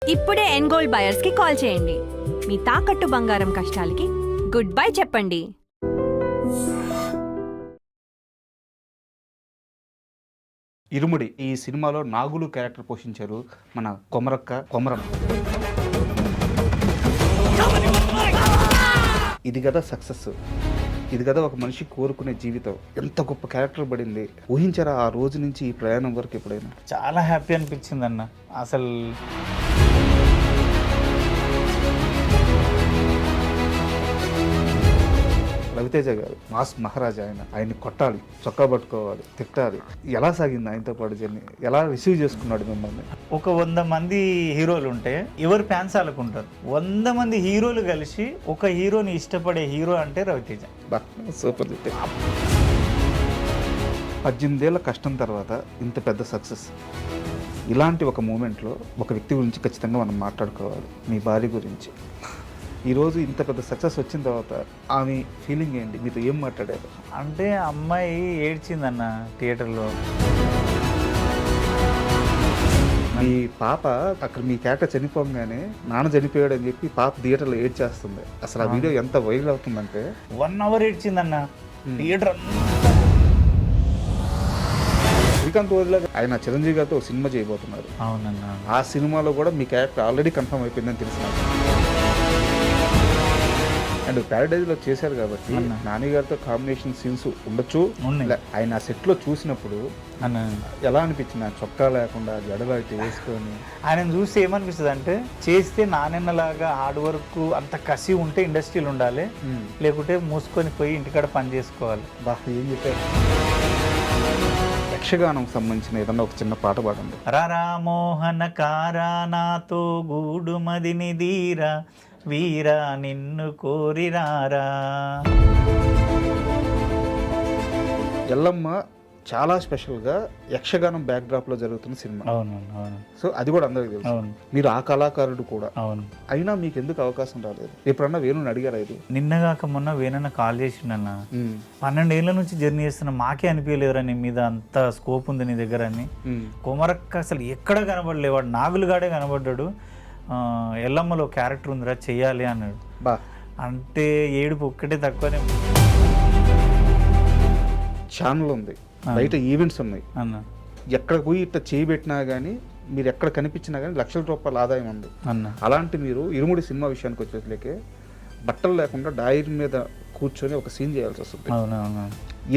ఇప్పుడే ఎన్గోల్డ్ బయర్స్ కి కాల్ చేయండి. మీ తాకట్టు బంగారం కష్టాలకి గుడ్ బై చెప్పండి. ఇరుముడి ఈ సినిమాలో నాగులు క్యారెక్టర్ పోషించారు మన కొమరం. ఇది కదా సక్సెస్, ఇది కదా ఒక మనిషి కోరుకునే జీవితం. ఎంత గొప్ప క్యారెక్టర్ పడింది. ఊహించారా ఆ రోజు నుంచి ఈ ప్రయాణం వరకు ఎప్పుడైనా? చాలా హ్యాపీ అనిపించింది అన్న. అసలు రవితేజ గారు మాస్ మహారాజా, ఆయన్ని కొట్టాలి, చొక్కా పట్టుకోవాలి, తిట్టాలి. ఎలా సాగింది ఆయనతో పాటు జర్నీ? ఎలా రిసీవ్ చేసుకున్నాడు మిమ్మల్ని? ఒక 100 మంది హీరోలు ఉంటే ఎవరు ఫ్యాన్స్ వాళ్ళకుంటారు. 100 మంది హీరోలు కలిసి ఒక హీరోని ఇష్టపడే హీరో అంటే రవితేజ. సూపర్. 18 ఏళ్ల కష్టం తర్వాత ఇంత పెద్ద సక్సెస్. ఇలాంటి ఒక మూమెంట్లో ఒక వ్యక్తి గురించి ఖచ్చితంగా మనం మాట్లాడుకోవాలి, మీ భార్య గురించి. ఈరోజు ఇంత పెద్ద సక్సెస్ వచ్చిన తర్వాత ఆమె ఫీలింగ్ ఏంటి? మీతో ఏం మాట్లాడారు? అంటే అమ్మాయి ఏడ్చిందన్న థియేటర్లో. మీ పాప అక్కడ మీ క్యారెక్టర్ చనిపోగానే నాన్న చనిపోయాడు అని చెప్పి పాప థియేటర్లో ఏడ్చేస్తుంది. అసలు ఆ వీడియో ఎంత వైరల్ అవుతుందంటే 1 అవర్ ఏడ్చిందన్న థియేటర్. శ్రీకాంత్ రోజులో ఆయన చిరంజీవి గారితో ఒక సినిమా చేయబోతున్నారు. అవునన్న. ఆ సినిమాలో కూడా మీ క్యారెక్టర్ ఆల్రెడీ కన్ఫర్మ్ అయిపోయిందని తెలిసిన. అండ్ ప్యారడైజ్లో చేశారు కాబట్టి నాని గారితో కాంబినేషన్ సీన్స్ ఉండొచ్చు. ఆయన ఆ సెట్లో చూసినప్పుడు ఎలా అనిపించింది? ఆ చొక్కా లేకుండా జడలు అయితే వేసుకొని ఆయన చూస్తే ఏమనిపిస్తుంది అంటే, చేస్తే నానెన్నలాగా హార్డ్ వర్క్ అంత కసి ఉంటే ఇండస్ట్రీలో ఉండాలి, లేకుంటే మూసుకొని పోయి ఇంటికాడ పని చేసుకోవాలి. ఏం చెప్పారు? యక్షగానం సంబంధించిన ఏదన్నా ఒక చిన్న పాట పాడండి. రారా మోహన కారా నాతో గూడు మదిని దీరా వీరా నిన్ను కోరిరారా. ఎల్లమ్మ చాలా స్పెషల్గా యక్షగానం బ్యాక్డ్రాప్లో జరుగుతున్న సినిమా. అవును. సో అది కూడా అందరికీ తెలుసు. మీరు ఆ కళాకారుడు కూడా. అవును. అయినా మీకు ఎందుకు అవకాశం రాలేదు? ఎప్పుడన్నా వేణుని అడిగారా? ఇది నిన్నగాక మొన్న వేనన్న కాల్ చేసిండన్న. 12 ఏళ్ళ నుంచి జర్నీ చేస్తున్నా, మాకే అనిపించలేదురా నీ మీద అంత స్కోప్ ఉంది నీ దగ్గర అని. కొమరక్క అసలు ఎక్కడ కనబడలేవాడు, నాగులుగాడే కనబడ్డాడు. ఎల్లమ్మలో క్యారెక్టర్ ఉందిరా, చెయ్యాలి అన్నాడు. అంటే ఏడుపు ఒక్కటే తక్కువనే. ఛానల్ ఉంది, బయట ఈవెంట్స్ ఉన్నాయి అన్న. ఎక్కడ పోయి ఇట్లా చేయబెట్టినా కానీ, మీరు ఎక్కడ కనిపించినా కానీ లక్షల రూపాయల ఆదాయం ఉంది అన్న. అలాంటి మీరు ఇరుముడి సినిమా విషయానికి వచ్చేసరికి బట్టలు లేకుండా డైరీ మీద కూర్చొని ఒక సీన్ చేయాల్సి వస్తుంది.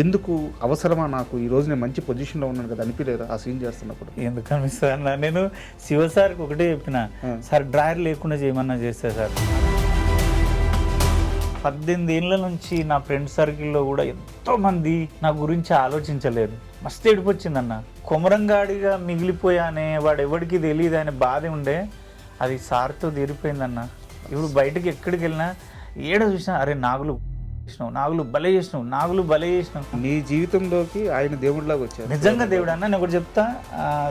ఎందుకు అవసరమా? నాకు ఈ రోజు నేను మంచి పొజిషన్లో ఉన్నాను కదా అనిపించలేదా ఆ సీన్ చేస్తున్నప్పుడు? ఎందుకు అనిపిస్తుంది అన్న? నేను శివసార్కి ఒకటే చెప్పిన, సార్ డ్రాయర్ లేకుండా చేయమన్నా చేస్తే సార్. 18 ఏళ్ళ నుంచి నా ఫ్రెండ్ సర్కిల్లో కూడా ఎంతోమంది నా గురించి ఆలోచించలేరు. మస్తు ఏడిపొచ్చిందన్న. కొమరంగాడిగా మిగిలిపోయానే, వాడు ఎవరికి తెలియదు అనే బాధ ఉండే, అది సార్తో తీరిపోయిందన్న. ఇప్పుడు బయటకు ఎక్కడికి వెళ్ళినా ఏడ చూసినా, అరే నాగులు భలే చేసినావు. నీ జీవితంలోకి ఆయన దేవుడిలాగా వచ్చారు. నిజంగా దేవుడు అన్న. నేను ఒకటి చెప్తా,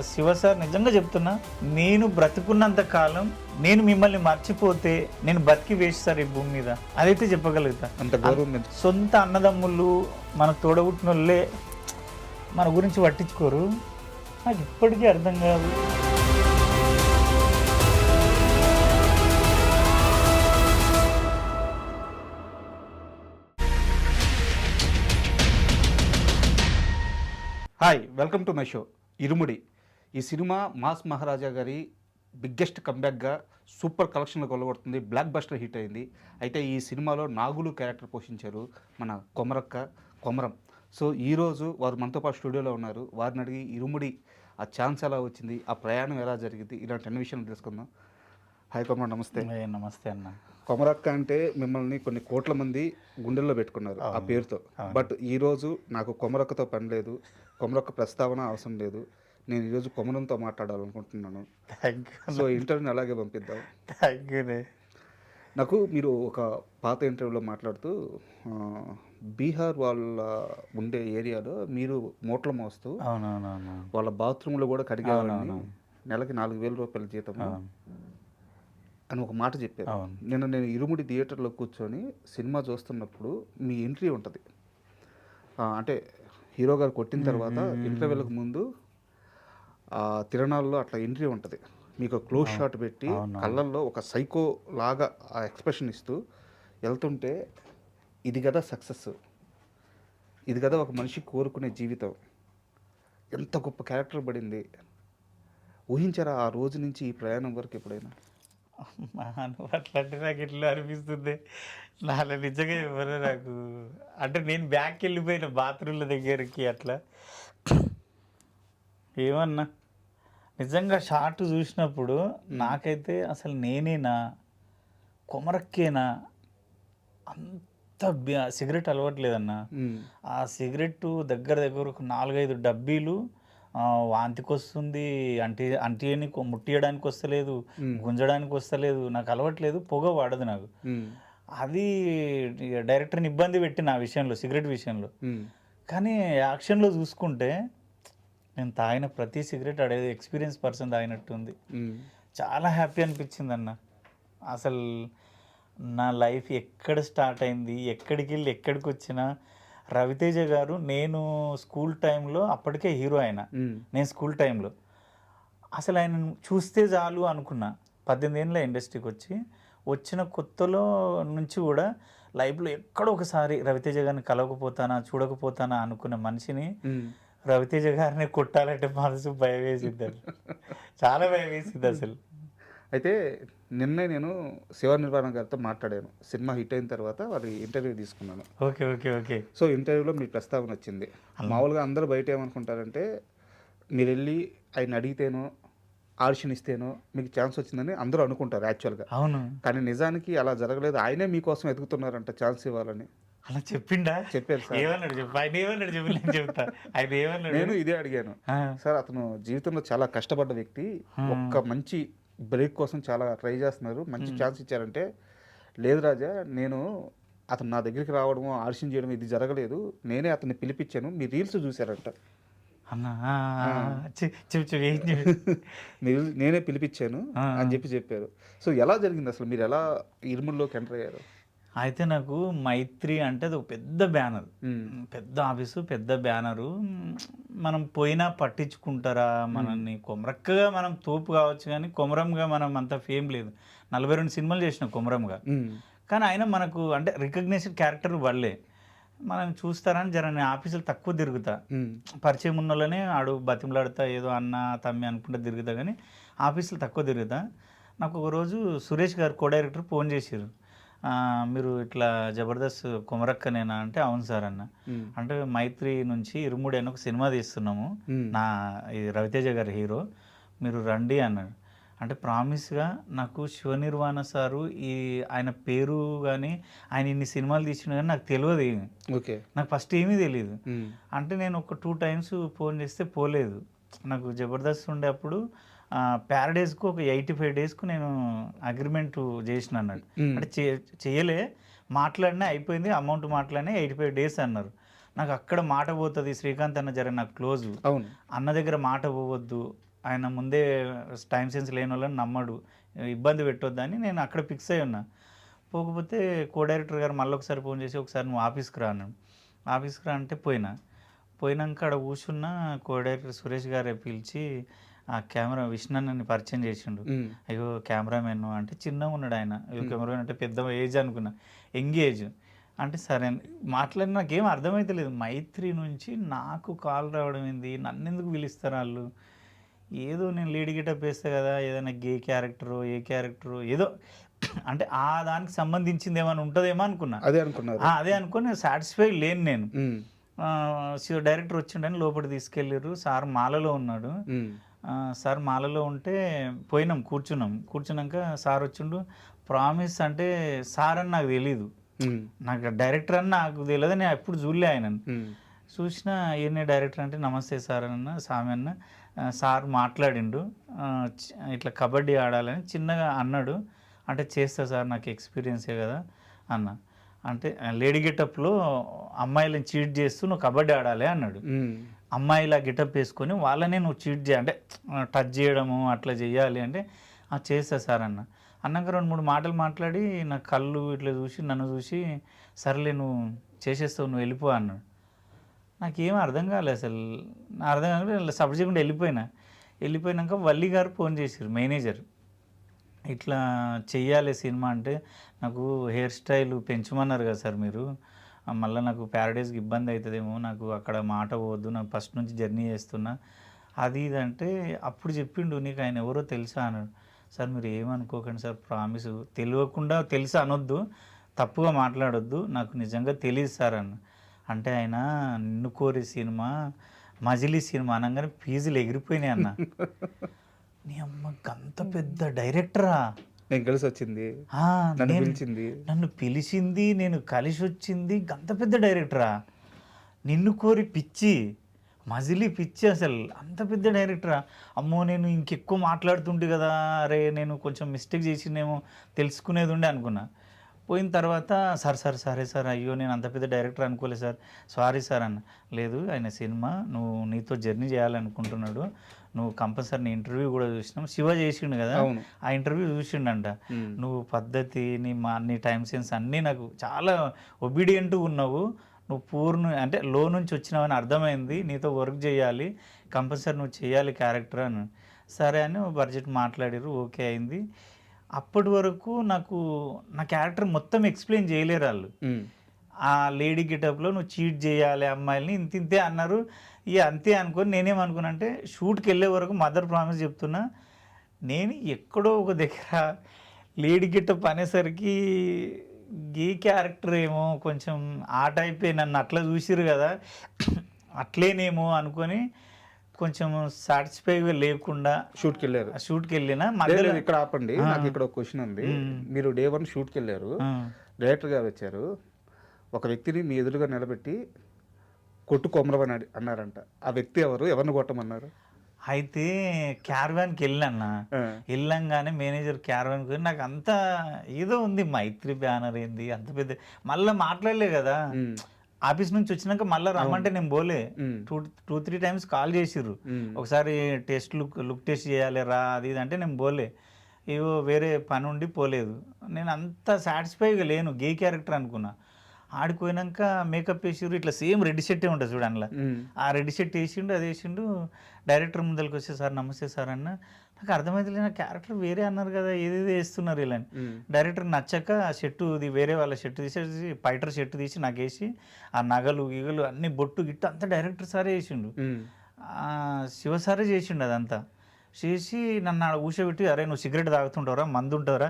శివ సార్ నిజంగా చెప్తున్నా, నేను బ్రతుకున్నంత కాలం నేను మిమ్మల్ని మర్చిపోతే నేను బతికి వేస్ట్ సార్ ఈ భూమి మీద, అదైతే చెప్పగలుగుతా. అంత గౌరవం. సొంత అన్నదమ్ములు మన తోడబుట్టిన వాళ్ళే మన గురించి పట్టించుకోరు. నాకు ఇప్పటికీ అర్థం కాదు. Hi, welcome to my show Irumudi. ఈ సినిమా మాస్ మహారాజా గారి బిగ్గెస్ట్ కంబ్యాక్గా సూపర్ కలెక్షన్లు కొలగొడుతుంది, బ్లాక్ బస్టర్ హిట్ అయింది. అయితే ఈ సినిమాలో నాగులు క్యారెక్టర్ పోషించారు మన కొమరం. సో ఈరోజు వారు మనతో పాటు స్టూడియోలో ఉన్నారు. వారిని అడిగి ఇరుముడి ఆ ఛాన్స్ ఎలా వచ్చింది, ఆ ప్రయాణం ఎలా జరిగింది, ఇలాంటి అన్ని విషయాలు తెలుసుకుందాం. హాయ్ కొమరం, నమస్తే. నమస్తే అన్న. కొమరక్క అంటే మిమ్మల్ని కొన్ని కోట్ల మంది గుండెల్లో పెట్టుకున్నారు ఆ పేరుతో. బట్ ఈరోజు నాకు కొమరక్కతో పని లేదు, కొమరక్క ప్రస్తావన అవసరం లేదు. నేను ఈరోజు కొమరంతో మాట్లాడాలనుకుంటున్నాను. సో ఇంటర్వ్యూని అలాగే పంపిద్దాం. నాకు మీరు ఒక పాత ఇంటర్వ్యూలో మాట్లాడుతూ బీహార్ వాళ్ళ ఉండే ఏరియాలో మీరు మూటలు మోస్తూ వాళ్ళ బాత్రూంలో కూడా కడిగేవాళ్ళని, నెలకి 4,000 రూపాయల జీతం అని ఒక మాట చెప్పారు. నేను ఇరుముడి థియేటర్లో కూర్చొని సినిమా చూస్తున్నప్పుడు మీ ఎంట్రీ ఉంటుంది, అంటే హీరో గారు కొట్టిన తర్వాత ఇంటర్వెల్కి ముందు తిరణాల్లో అట్లా ఎంట్రీ ఉంటుంది. మీకు క్లోజ్ షాట్ పెట్టి అవును. కళ్ళల్లో ఒక సైకో లాగా ఆ ఎక్స్ప్రెషన్ ఇస్తూ వెళ్తుంటే ఇది కదా సక్సెస్, ఇది కదా ఒక మనిషి కోరుకునే జీవితం. ఎంత గొప్ప క్యారెక్టర్ పడింది. ఊహించారా ఆ రోజు నుంచి ఈ ప్రయాణం వరకు ఎప్పుడైనా? నువ్వు అట్లా అంటే నాకు ఎట్లా అనిపిస్తుంది, నాలో నిజంగా ఎవరు నాకు అంటే నేను బ్యాక్కి వెళ్ళిపోయిన బాత్రూమ్ల దగ్గరికి అట్లా ఏమన్నా నిజంగా షార్ట్ చూసినప్పుడు నాకైతే అసలు నేనేనా కొమరక్కేనా అంత సిగరెట్ అలవట్లేదన్న. ఆ సిగరెట్ దగ్గర దగ్గర ఒక 4-5 డబ్బీలు వాంతికి వస్తుంది, అంటియని ముట్టియడానికి వస్తలేదు, గుంజడానికి వస్తలేదు, నాకు అలవట్లేదు, పొగ పడదు నాకు. అది డైరెక్టర్ని ఇబ్బంది పెట్టి నా విషయంలో సిగరెట్ విషయంలో. కానీ యాక్షన్లో చూసుకుంటే నేను తాగిన ప్రతి సిగరెట్ అడేది ఎక్స్పీరియన్స్ పర్సన్ తాగినట్టుంది. చాలా హ్యాపీ అనిపించింది అన్న. అసలు నా లైఫ్ ఎక్కడ స్టార్ట్ అయింది, ఎక్కడికి వెళ్ళి ఎక్కడికి వచ్చినా రవితేజ గారు, నేను స్కూల్ టైంలో అప్పటికే హీరో ఆయన, నేను స్కూల్ టైంలో అసలు ఆయన చూస్తే చాలు అనుకున్నా. 18 ఏళ్ళ ఇండస్ట్రీకి వచ్చిన కొత్తలో నుంచి కూడా లైఫ్లో ఎక్కడో ఒకసారి రవితేజ గారిని కలవకపోతానా చూడకపోతానా అనుకున్న మనిషిని రవితేజ గారిని కొట్టాలంటే మనసు భయం వేసింది, చాలా భయం వేసింది అసలు. అయితే నిన్నే నేను శివ నిర్వాణ గారితో మాట్లాడాను. సినిమా హిట్ అయిన తర్వాత వారి ఇంటర్వ్యూ తీసుకున్నాను. Okay okay okay. సో ఇంటర్వ్యూలో మీ ప్రస్తావన వచ్చింది. మామూలుగా అందరూ బయట ఏమనుకుంటారంటే మీరు వెళ్ళి ఆయన అడిగితేనో ఆడిషన్ ఇస్తేనో మీకు ఛాన్స్ వచ్చిందని అందరూ అనుకుంటారు యాక్చువల్గా. అవును, కానీ నిజానికి అలా జరగలేదు. ఆయనే మీకోసం ఎదుగుతున్నారంట ఛాన్స్ ఇవ్వాలని. అలా చెప్పిండా? చెప్పారు సార్. ఏమన్నాడు చెప్పు, ఆయన ఏమన్నాడు చెప్పి నేను చెప్తా. ఆయన ఏమన్నాడు? నేను ఇదే అడిగాను సార్. అతను జీవితంలో చాలా కష్టపడ్డ వ్యక్తి, ఒక్క మంచి బ్రేక్ కోసం చాలా ట్రై చేస్తున్నారు, మంచి ఛాన్స్ ఇచ్చారంటే, లేదు రాజా, నేను అతను నా దగ్గరికి రావడము ఆడిషన్ చేయడం ఇది జరగలేదు, నేనే అతన్ని పిలిపించాను, మీ రీల్స్ చూశారంట అన్నా. ఏం మీరు నేనే పిలిపించాను అని చెప్పారు. సో ఎలా జరిగింది అసలు, మీరు ఎలా ఇరుముల్లోకి ఎంటర్ అయ్యారు? అయితే నాకు మైత్రి అంటే అది ఒక పెద్ద బ్యానర్, పెద్ద ఆఫీసు, పెద్ద బ్యానరు. మనం పోయినా పట్టించుకుంటారా మనల్ని? కొమరక్కగా మనం తోపు కావచ్చు కానీ కొమరంగా మనం అంత ఫేమ్ లేదు. 42 సినిమాలు చేసిన కొమరంగా, కానీ ఆయన మనకు అంటే రికగ్నేషన్ క్యారెక్టర్ వల్లే మనం చూస్తారని జర నేను ఆఫీసులు తక్కువ తిరుగుతా. పరిచయం ఉన్న వాళ్ళనే ఆడు బతిమలాడుతా, ఏదో అన్న తమ్మి అనుకుంటా తిరుగుతా, కానీ ఆఫీసులు తక్కువ తిరుగుతా. నాకు ఒకరోజు సురేష్ గారు కో డైరెక్టర్ ఫోన్ చేశారు, మీరు ఇట్లా జబర్దస్త్ కొమరక్కనేనా అంటే, అవును సార్ అన్న. అంటే మైత్రి నుంచి ఇరుముడి అని ఒక సినిమా తీస్తున్నాము, నా ఇది రవితేజ గారి హీరో, మీరు రండి అన్నాడు. అంటే ప్రామిస్గా నాకు శివ నిర్వాణ సారు ఈ ఆయన పేరు కానీ ఆయన ఇన్ని సినిమాలు తీసిన కానీ నాకు తెలియదు ఏమి. ఓకే, నాకు ఫస్ట్ ఏమీ తెలియదు. అంటే నేను ఒక 2 టైమ్స్ ఫోన్ చేస్తే పోలేదు. నాకు జబర్దస్త్ ఉండే అప్పుడు ప్యారడైజ్కు ఒక 85 డేస్కు నేను అగ్రిమెంట్ చేసిన అన్నాడు. అంటే చేయలే, మాట్లాడినా అయిపోయింది, అమౌంట్ మాట్లాడినా 85 డేస్ అన్నారు. నాకు అక్కడ మాట పోతుంది, శ్రీకాంత్ అన్న జర నాకు క్లోజ్, అవును, అన్న దగ్గర మాట పోవద్దు, ఆయన ముందే టైం సెన్స్ లేని వాళ్ళని నమ్మడు, ఇబ్బంది పెట్టొద్దని నేను అక్కడ ఫిక్స్ అయి ఉన్నా. పోకపోతే కో డైరెక్టర్ గారు మళ్ళీ ఒకసారి ఫోన్ చేసి, ఒకసారి నువ్వు ఆఫీస్కి రా అన్నాడు. ఆఫీస్కి రా అంటే పోయినాక అక్కడ కూర్చున్న కో డైరెక్టర్ సురేష్ గారే పిలిచి ఆ కెమెరా విష్ణుని పరిచయం చేసిండు. అయ్యో కెమెరామెన్ అంటే చిన్నగా ఉన్నాడు ఆయన, అయ్యో కెమెరామెన్ అంటే పెద్ద ఏజ్ అనుకున్నా, యంగ్ ఏజ్. అంటే సరే మాట్లాడి నాకేం అర్థమైతే లేదు. మైత్రి నుంచి నాకు కాల్ రావడం ఏంది, నన్ను ఎందుకు పిలుస్తారు వాళ్ళు? ఏదో నేను లీడ్ గెటప్ వేస్తే కదా, ఏదైనా గే క్యారెక్టరు ఏ క్యారెక్టరు ఏదో అంటే ఆ దానికి సంబంధించింది ఏమైనా ఉంటుందేమో అనుకున్నా. అదే అనుకుని సాటిస్ఫై లేను నేను. డైరెక్టర్ వచ్చిండని లోపల తీసుకెళ్ళారు. సార్ మాలలో ఉన్నాడు. సార్ మాలలో ఉంటే పోయినాం, కూర్చున్నాక సార్ వచ్చిండు. ప్రామిస్ అంటే సార్ అని నాకు తెలీదు, నాకు డైరెక్టర్ అని నాకు తెలియదు, నేను ఎప్పుడు చూడలే ఆయనను. చూసిన ఈయనే డైరెక్టర్ అంటే నమస్తే సార్ అన్న, స్వామి అన్న. సార్ మాట్లాడిండు, ఇట్లా కబడ్డీ ఆడాలని చిన్నగా అన్నాడు. అంటే చేస్తా సార్, నాకు ఎక్స్పీరియన్సే కదా అన్న. అంటే లేడీ గెటప్లో అమ్మాయిలను చీట్ చేస్తూ నువ్వు కబడ్డీ ఆడాలి అన్నాడు. అమ్మాయిలా గెటప్ వేసుకొని వాళ్ళనే నువ్వు చీట్ అంటే టచ్ చేయడము అట్లా చేయాలి అంటే, చేస్తా సార్ అన్న. అన్నాక 2-3 మాటలు మాట్లాడి నా కళ్ళు ఇట్లా చూసి నన్ను చూసి, సర్లే నువ్వు చేసేస్తావు, నువ్వు వెళ్ళిపో అన్నాడు. నాకేం అర్థం కాలేదు అసలు, అర్థం కాలేదు, సబ్జెక్ట్ వెళ్ళిపోయినా. వెళ్ళిపోయినాక వల్లి గారు ఫోన్ చేశారు, మేనేజర్, ఇట్లా చెయ్యాలి సినిమా అంటే నాకు హెయిర్ స్టైల్ పెంచమన్నారు కదా సార్ మీరు, మళ్ళీ నాకు ప్యారడైస్కి ఇబ్బంది అవుతుందేమో, నాకు అక్కడ మాట పోవద్దు, నాకు ఫస్ట్ నుంచి జర్నీ చేస్తున్నా అది ఇది అంటే అప్పుడు చెప్పిండు, నీకు ఆయన ఎవరో తెలుసా అన్నాడు. సార్ మీరు ఏమనుకోకండి సార్, ప్రామిస్ తెలియకుండా తెలుసా అనొద్దు, తప్పుగా మాట్లాడొద్దు, నాకు నిజంగా తెలియదు సార్ అన్న. అంటే ఆయన నిన్ను కోరి సినిమా మజిలీ సినిమా అనగానే ఫీజులు ఎగిరిపోయినాయి అన్న. నీ అమ్మ అంత పెద్ద డైరెక్టరా, నేను కలిసి వచ్చింది, ఆ, నన్ను నేను- పిలిచింది. నన్ను పిలిచింది, నేను కలిసి వచ్చింది, అంత పెద్ద డైరెక్టరా, నిన్ను కోరి పిచ్చి మజిలీ పిచ్చి, అసలు అంత పెద్ద డైరెక్టరా. అమ్మో నేను ఇంకెక్కువ మాట్లాడుతుంటే కదా, అరే నేను కొంచెం మిస్టేక్ చేసిందేమో తెలుసుకునేది ఉండే అనుకున్నా. పోయిన తర్వాత సార్ సార్ సరే సార్, అయ్యో నేను అంత పెద్ద డైరెక్టర్ అనుకోలేదు సార్, సారీ సార్ అన్న. లేదు ఆయన సినిమా నువ్వు నీతో జర్నీ చేయాలనుకుంటున్నాడు, నువ్వు కంపల్సరీ నీ ఇంటర్వ్యూ కూడా చూసినాం, శివ చేసిండు కదా, అవును. ఆ ఇంటర్వ్యూ చూసిండంట. నువ్వు పద్ధతి నీ టైం సెన్స్ అన్నీ నాకు చాలా ఒబీడియంట్ ఉన్నావు, నువ్వు పూర్ణ అంటే లో నుంచి వచ్చినావని అర్థమైంది, నీతో వర్క్ చేయాలి, కంపల్సరీ నువ్వు చేయాలి క్యారెక్టర్ అని. సరే అని బడ్జెట్ మాట్లాడారు, ఓకే అయింది. అప్పటి వరకు నాకు నా క్యారెక్టర్ మొత్తం ఎక్స్ప్లెయిన్ చేయలేరు వాళ్ళు. ఆ లేడీ గెటప్లో నువ్వు చీట్ చేయాలి అమ్మాయిల్ని ఇంత ఇంతే అన్నారు. ఇక అంతే అనుకొని నేనేమనుకున్నా అంటే షూట్కి వెళ్ళే వరకు మదర్ ప్రామిస్ చెప్తున్నా, నేను ఎక్కడో ఒక దగ్గర లేడీ గెటప్ అనేసరికి గే క్యారెక్టర్ ఏమో కొంచెం ఆ టైపే, నన్ను అట్లా చూసిరు కదా అట్లేనేమో అనుకొని కొంచెం సాటిస్ఫైగా లేకుండా షూట్కి వెళ్ళారు. షూట్కి వెళ్ళిన లేదు, మధ్యలో లేదు, ఇక్కడ ఆపండి, నాకు ఇక్కడ ఒక క్వశ్చన్ ఉంది. మీరు డే 1 షూట్కి వెళ్ళారు, డైరెక్టర్ గారు వచ్చారు, ఒక వ్యక్తిని మీ ఎదురుగా నిలబెట్టి కొట్టు కొమరవని అన్నారంట. ఆ వ్యక్తి ఎవరు, ఎవరిని కొట్టమన్నారు? అయితే క్యారవాన్కి వెళ్ళాను, వెళ్ళంగానే మేనేజర్ క్యారవాన్కి నాకు అంత ఏదో ఉంది, మైత్రి బ్యానర్ ఏంది అంత పెద్ద, మళ్ళీ మాట్లాడలే కదా, ఆఫీస్ నుంచి వచ్చినాక మళ్ళీ రమ్మంటే నేను పోలే, 2-3 టైమ్స్ కాల్ చేసిర్రు, ఒకసారి లుక్ టెస్ట్ చేయాలి రా అది ఇది అంటే నేను పోలే, ఏవో వేరే పని ఉండి పోలేదు. నేను అంత సాటిస్ఫైగా లేను, గే క్యారెక్టర్ అనుకున్నా. ఆడిపోయినాక మేకప్ వేసిర్రు, ఇట్లా సేమ్ రెడ్ షర్టే ఉంటుంది చూడు అందులో, ఆ రెడ్ షర్ట్ వేసిండు, అది వేసిండు. డైరెక్టర్ ముందరికి వచ్చే సార్ నమస్తే సార్ అన్న, నాకు అర్థమైతే నా క్యారెక్టర్ వేరే అన్నారు కదా, ఏదేదో వేస్తున్నారు ఇలా. డైరెక్టర్ నచ్చక ఆ షర్టు ఇది వేరే వాళ్ళ షర్టు తీసేసి పైటర్ షర్టు తీసి నాకు వేసి ఆ నగలు గిగలు అన్ని బొట్టు గిట్టు అంతా డైరెక్టర్ సారే వేసిండు, శివ సారే చేసిండు అదంతా. చేసి నన్ను ఆడ కూర్చోబెట్టి, అరే నువ్వు సిగరెట్ తాగుతుంటావురా, మందు ఉంటావురా.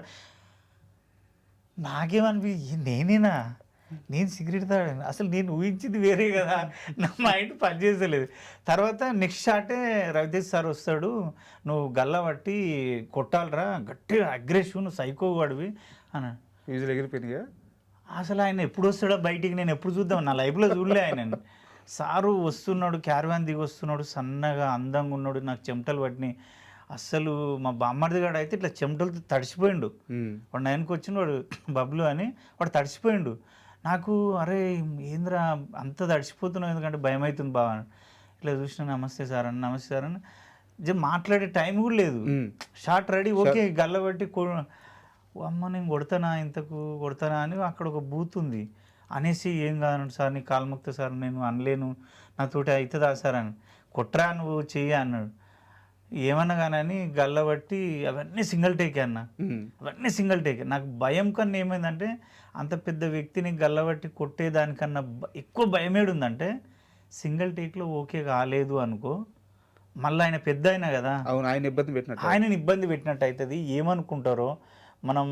నాకేమనిపి నేనేనా, నేను సిగరెట్ తాగాను, అసలు నేను ఊహించింది వేరే కదా, నా మైండ్ పనిచేసలేదు. తర్వాత నెక్స్ట్ షాటే రవితేజ్ సార్ వస్తాడు, నువ్వు గల్ల పట్టి కొట్టాలరా, గట్టిగా అగ్రెసివ్, నువ్వు సైకో వాడివి అన్నాడు. ఫీజులు ఎగిరిపోయినాయా? అసలు ఆయన ఎప్పుడు వస్తాడో బయటికి, నేను ఎప్పుడు చూద్దాం, నా లైఫ్లో చూడలే ఆయన. సారు వస్తున్నాడు, క్యారవాన్ దిగి వస్తున్నాడు, సన్నగా అందంగా ఉన్నాడు, నాకు చెమటలు పట్టినాయి. అస్సలు మా బామ్మర్ది గాడు అయితే ఇట్లా చెమటలతో తడిసిపోయిండు, వాడు 9కి వచ్చిన వాడు బబ్లు అని, వాడు తడిసిపోయిండు. నాకు అరే ఏంద్రా అంత తడిసిపోతున్నావు, ఎందుకంటే భయం అవుతుంది బాగా. ఇట్లా చూసిన నమస్తే సార్ అన్న, నమస్తే సార్ అన్న, మాట్లాడే టైం కూడా లేదు, షార్ట్ రెడీ, ఓకే గల్లబట్టి అమ్మ నేను కొడతానా ఇంతకు కొడతానా అని అక్కడ ఒక బూత్ ఉంది అనేసి, ఏం కాదు సార్ నీ కాల్ముక్త సార్, నేను అనలేను, నాతోటి అవుతుందా సార్ అని, కొట్రా నువ్వు చెయ్యి అన్నాడు. ఏమన్నా కానీ గల్లబట్టి అవన్నీ సింగిల్ టేకే అన్న, అవన్నీ సింగిల్ టేకే. నాకు భయం కన్నా ఏమైందంటే, అంత పెద్ద వ్యక్తిని గల్లబట్టి కొట్టేదానికన్నా ఎక్కువ భయం ఏడుందంటే, సింగిల్ టేక్లో ఓకే కాలేదు అనుకో, మళ్ళీ ఆయన పెద్ద అయినా కదా, అవును, ఆయన ఇబ్బంది పెట్టినట్టు, ఆయనని ఇబ్బంది పెట్టినట్టు అవుతుంది. ఏమనుకుంటారో, మనం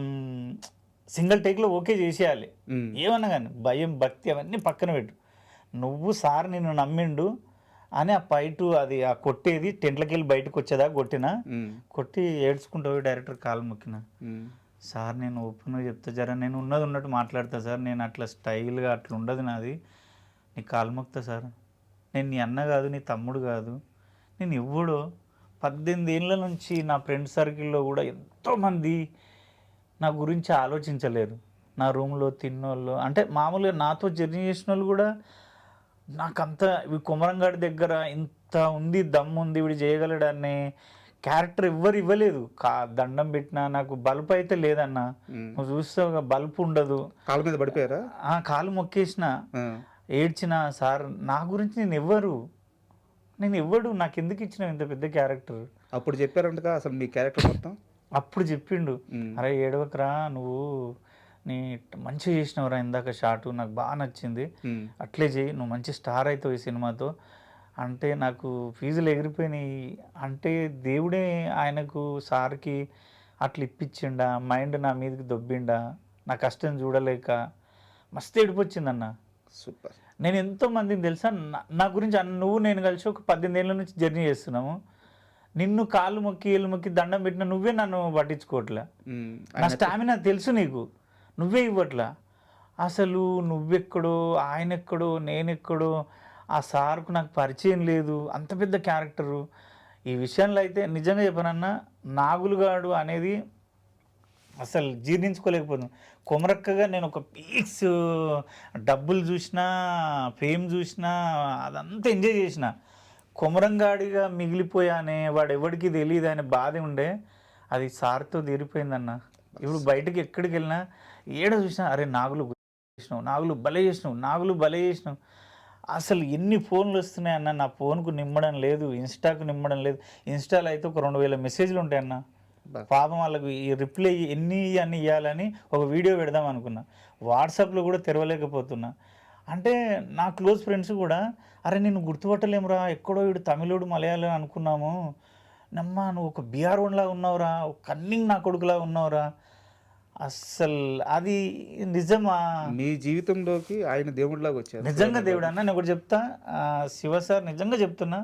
సింగిల్ టేక్లో ఓకే చేసేయాలి, ఏమన్నా కానీ భయం భక్తి అవన్నీ పక్కన పెట్టు. నువ్వు సార్ నిన్ను నమ్మిండు అని ఆ పైటు అది ఆ కొట్టేది టెంట్లకి వెళ్ళి బయటకు వచ్చేదా కొట్టినా, కొట్టి ఏడ్చుకుంటావు డైరెక్టర్ కాలు మొక్కిన, సార్ నేను ఓపెన్గా చెప్తా, జర నేను ఉన్నది ఉన్నట్టు మాట్లాడతా సార్, నేను అట్లా స్టైల్గా అట్లా ఉండదు నాది, నీ కాలు మొక్తా సార్, నేను నీ అన్న కాదు, నీ తమ్ముడు కాదు, నేను ఎవ్వడో 18 ఏళ్ళ నుంచి నా ఫ్రెండ్ సర్కిల్లో కూడా ఎంతోమంది నా గురించి ఆలోచించలేరు. నా రూమ్లో తిన్నోళ్ళు అంటే మామూలుగా నాతో జర్నీ చేసిన వాళ్ళు కూడా నాకంత కొమరంగాడి దగ్గర ఇంత ఉంది, దమ్ము ఉంది, వీడు చేయగలడనే క్యారెక్టర్ ఎవ్వరు ఇవ్వలేదు. దండం పెట్టినా నాకు బల్బ్ అయితే లేదన్నా, నువ్వు చూస్తావు బల్బ్ ఉండదు, కాలు మీద పడిపోయారా? కాలు మొక్కేసిన, ఏడ్చిన, సార్ నా గురించి నేను ఎవ్వడు, నాకు ఎందుకు ఇచ్చినావు ఇంత పెద్ద క్యారెక్టర్, అప్పుడు చెప్పారంటగా అసలు మీ క్యారెక్టర్ మొత్తం. అప్పుడు చెప్పిండు, అరే ఏడవకరా నువ్వు, నీ మంచిగా చేసినవరా ఇందాక షాటు నాకు బాగా నచ్చింది, అట్లే చేయి నువ్వు మంచి స్టార్ అవుతావు ఈ సినిమాతో అంటే నాకు ఫీజులు ఎగిరిపోయినాయి. అంటే దేవుడే ఆయనకు సార్కి అట్లా ఇప్పించిండా, మైండ్ నా మీదకి దొబ్బిండా, నా కష్టం చూడలేక మస్తు ఏడిపొచ్చిందన్న. సూపర్. నేను ఎంతో మందిని తెలుసా నా గురించి నువ్వు నేను కలిసి ఒక 18 ఏళ్ళ నుంచి జర్నీ చేస్తున్నాము, నిన్ను కాళ్ళు మొక్కి ఏళ్ళు మొక్కి దండం పెట్టిన నువ్వే నన్ను పట్టించుకోవట్లే, నా స్టామినా తెలుసు నీకు, నువ్వే ఇవ్వట్లా. అసలు నువ్వెక్కడో ఆయన ఎక్కడో నేనెక్కడో, ఆ సార్కు నాకు పరిచయం లేదు, అంత పెద్ద క్యారెక్టరు. ఈ విషయంలో అయితే నిజంగా చెప్పనన్నా నాగులుగాడు అనేది అసలు జీర్ణించుకోలేకపోతున్నాను. కొమరక్కగా నేను ఒక పీక్స్ డబ్బులు చూసినా ఫేమ్ చూసినా అదంతా ఎంజాయ్ చేసిన, కొమరంగాడిగా మిగిలిపోయానే వాడు ఎవరికి తెలియదు అనే బాధ ఉండే, అది సార్తో తీరిపోయిందన్న. ఇప్పుడు బయటకు ఎక్కడికి వెళ్ళినా ఏడ చూసినా అరే నాగులు చేసినావు, నాగులు భలే చేసినావు, నాగులు భలే చేసినావు. అసలు ఎన్ని ఫోన్లు వస్తున్నాయన్న, నా ఫోన్కు నిమ్మడం లేదు, ఇన్స్టాకు నిమ్మడం లేదు. ఇన్స్టాలో అయితే ఒక 2000 మెసేజ్లు ఉంటాయన్న. పాపం వాళ్ళకు ఈ రిప్లై ఎన్ని అన్ని ఇవ్వాలని ఒక వీడియో పెడదాం అనుకున్నా, వాట్సాప్లో కూడా తెరవలేకపోతున్నా. అంటే నా క్లోజ్ ఫ్రెండ్స్ కూడా అరే నేను గుర్తుపట్టలేమురా, ఎక్కడో వీడు తమిళోడు మలయాళం అనుకున్నాము, నమ్మా నువ్వు ఒక బీఆర్ వన్లా ఉన్నావురా, ఒక కన్నింగ్ నా కొడుకులా ఉన్నావురా. అస్సలు అది నిజమా? మీ జీవితంలోకి ఆయన దేవుడిలాగా వచ్చారు. నిజంగా దేవుడు అన్న. నేను ఒకటి చెప్తా, శివ సార్ నిజంగా చెప్తున్నా,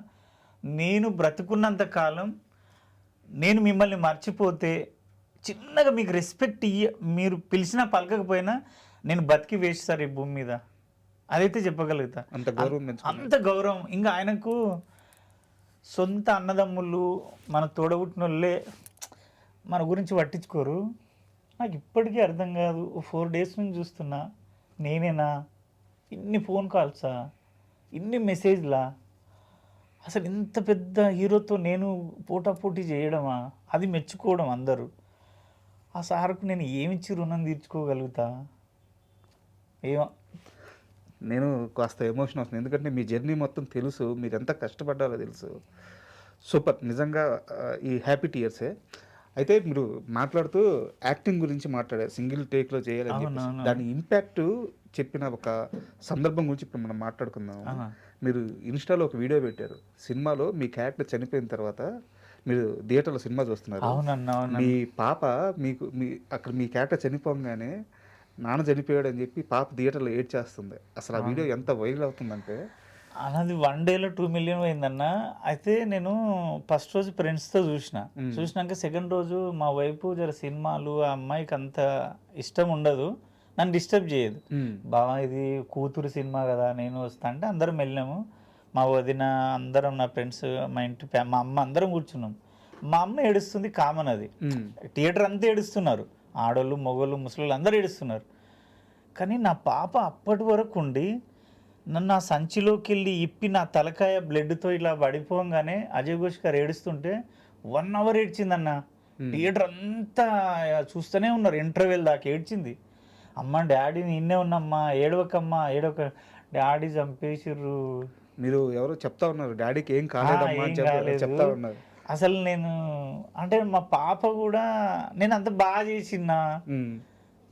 నేను బ్రతుకున్నంత కాలం నేను మిమ్మల్ని మర్చిపోతే చిన్నగా మీకు రెస్పెక్ట్ మీరు పిలిచినా పలకకపోయినా నేను బతికి వేస్ట్ సార్ ఈ భూమి మీద, అదైతే చెప్పగలుగుతా. అంత గౌరవం. ఇంకా ఆయనకు సొంత అన్నదమ్ములు మన తోడబుట్టినోళ్ళే మన గురించి పట్టించుకోరు. నాకు ఇప్పటికీ అర్థం కాదు, 4 days నుంచి చూస్తున్నా, నేనేనా ఇన్ని ఫోన్ కాల్సా, ఇన్ని మెసేజ్లా, అసలు ఇంత పెద్ద హీరోతో నేను పోటాపోటీ చేయడమా, అది మెచ్చుకోవడం అందరూ. ఆ సార్కు నేను ఏమిచ్చి రుణం తీర్చుకోగలుగుతా ఏమో. నేను కాస్త ఎమోషన్ వస్తుంది, ఎందుకంటే మీ జర్నీ మొత్తం తెలుసు, మీరు ఎంత కష్టపడ్డారో తెలుసు. సూపర్. నిజంగా ఈ హ్యాపీ టీయర్సే. అయితే మీరు మాట్లాడుతూ యాక్టింగ్ గురించి మాట్లాడారు, సింగిల్ టేక్లో చేయాలని చెప్పేసి. దాని ఇంపాక్ట్ చెప్పిన ఒక సందర్భం గురించి ఇప్పుడు మనం మాట్లాడుకుందాం. మీరు ఇన్స్టాలో ఒక వీడియో పెట్టారు, సినిమాలో మీ క్యారెక్టర్ చనిపోయిన తర్వాత మీరు థియేటర్లో సినిమా చూస్తున్నారు. మీ పాప మీకు అక్కడ మీ క్యారెక్టర్ చనిపోగానే నాన్న చనిపోయాడు అని చెప్పి పాప థియేటర్లో ఏడ్ చేస్తుంది. అసలు ఆ వీడియో ఎంత వైరల్ అవుతుందంటే అది 1 dayలో 2 million పోయిందన్న. అయితే నేను ఫస్ట్ రోజు ఫ్రెండ్స్తో చూసినాక సెకండ్ రోజు మా వైపు జర సినిమాలు ఆ అమ్మాయికి అంత ఇష్టం ఉండదు, నన్ను డిస్టర్బ్ చేయదు. బావా ఇది కూతురు సినిమా కదా నేను వస్తా అంటే అందరం వెళ్ళినాము. మా వదిన అందరం నా ఫ్రెండ్స్ మా ఇంటి మా అమ్మ అందరం కూర్చున్నాం. మా అమ్మ ఏడుస్తుంది, కామన్ అది, థియేటర్ అంతా ఏడుస్తున్నారు, ఆడోళ్ళు మగోళ్ళు ముసలోళ్ళు అందరూ ఏడుస్తున్నారు. కానీ నా పాప అప్పటి వరకు ఉండి నన్ను ఆ సంచిలోకి వెళ్ళి ఇప్పి నా తలకాయ బ్లడ్తో ఇలా పడిపోగానే అజయ్ ఘోష్ గారు ఏడుస్తుంటే 1 hour ఏడ్చిందన్న. థియేటర్ అంతా చూస్తూనే ఉన్నారు, ఇంటర్వెల్ దాకా ఏడ్చింది. అమ్మ డాడీని ఇన్నే ఉన్నమ్మా, ఏడవకమ్మా ఏడవక, డాడీ చంపేసిర్రు. మీరు ఎవరో చెప్తా ఉన్నారు డాడీకి ఏం కాలేదమ్మా చెప్తా ఉన్నారు. అసలు నేను అంటే మా పాప కూడా నేను అంత బాగా చేసినా,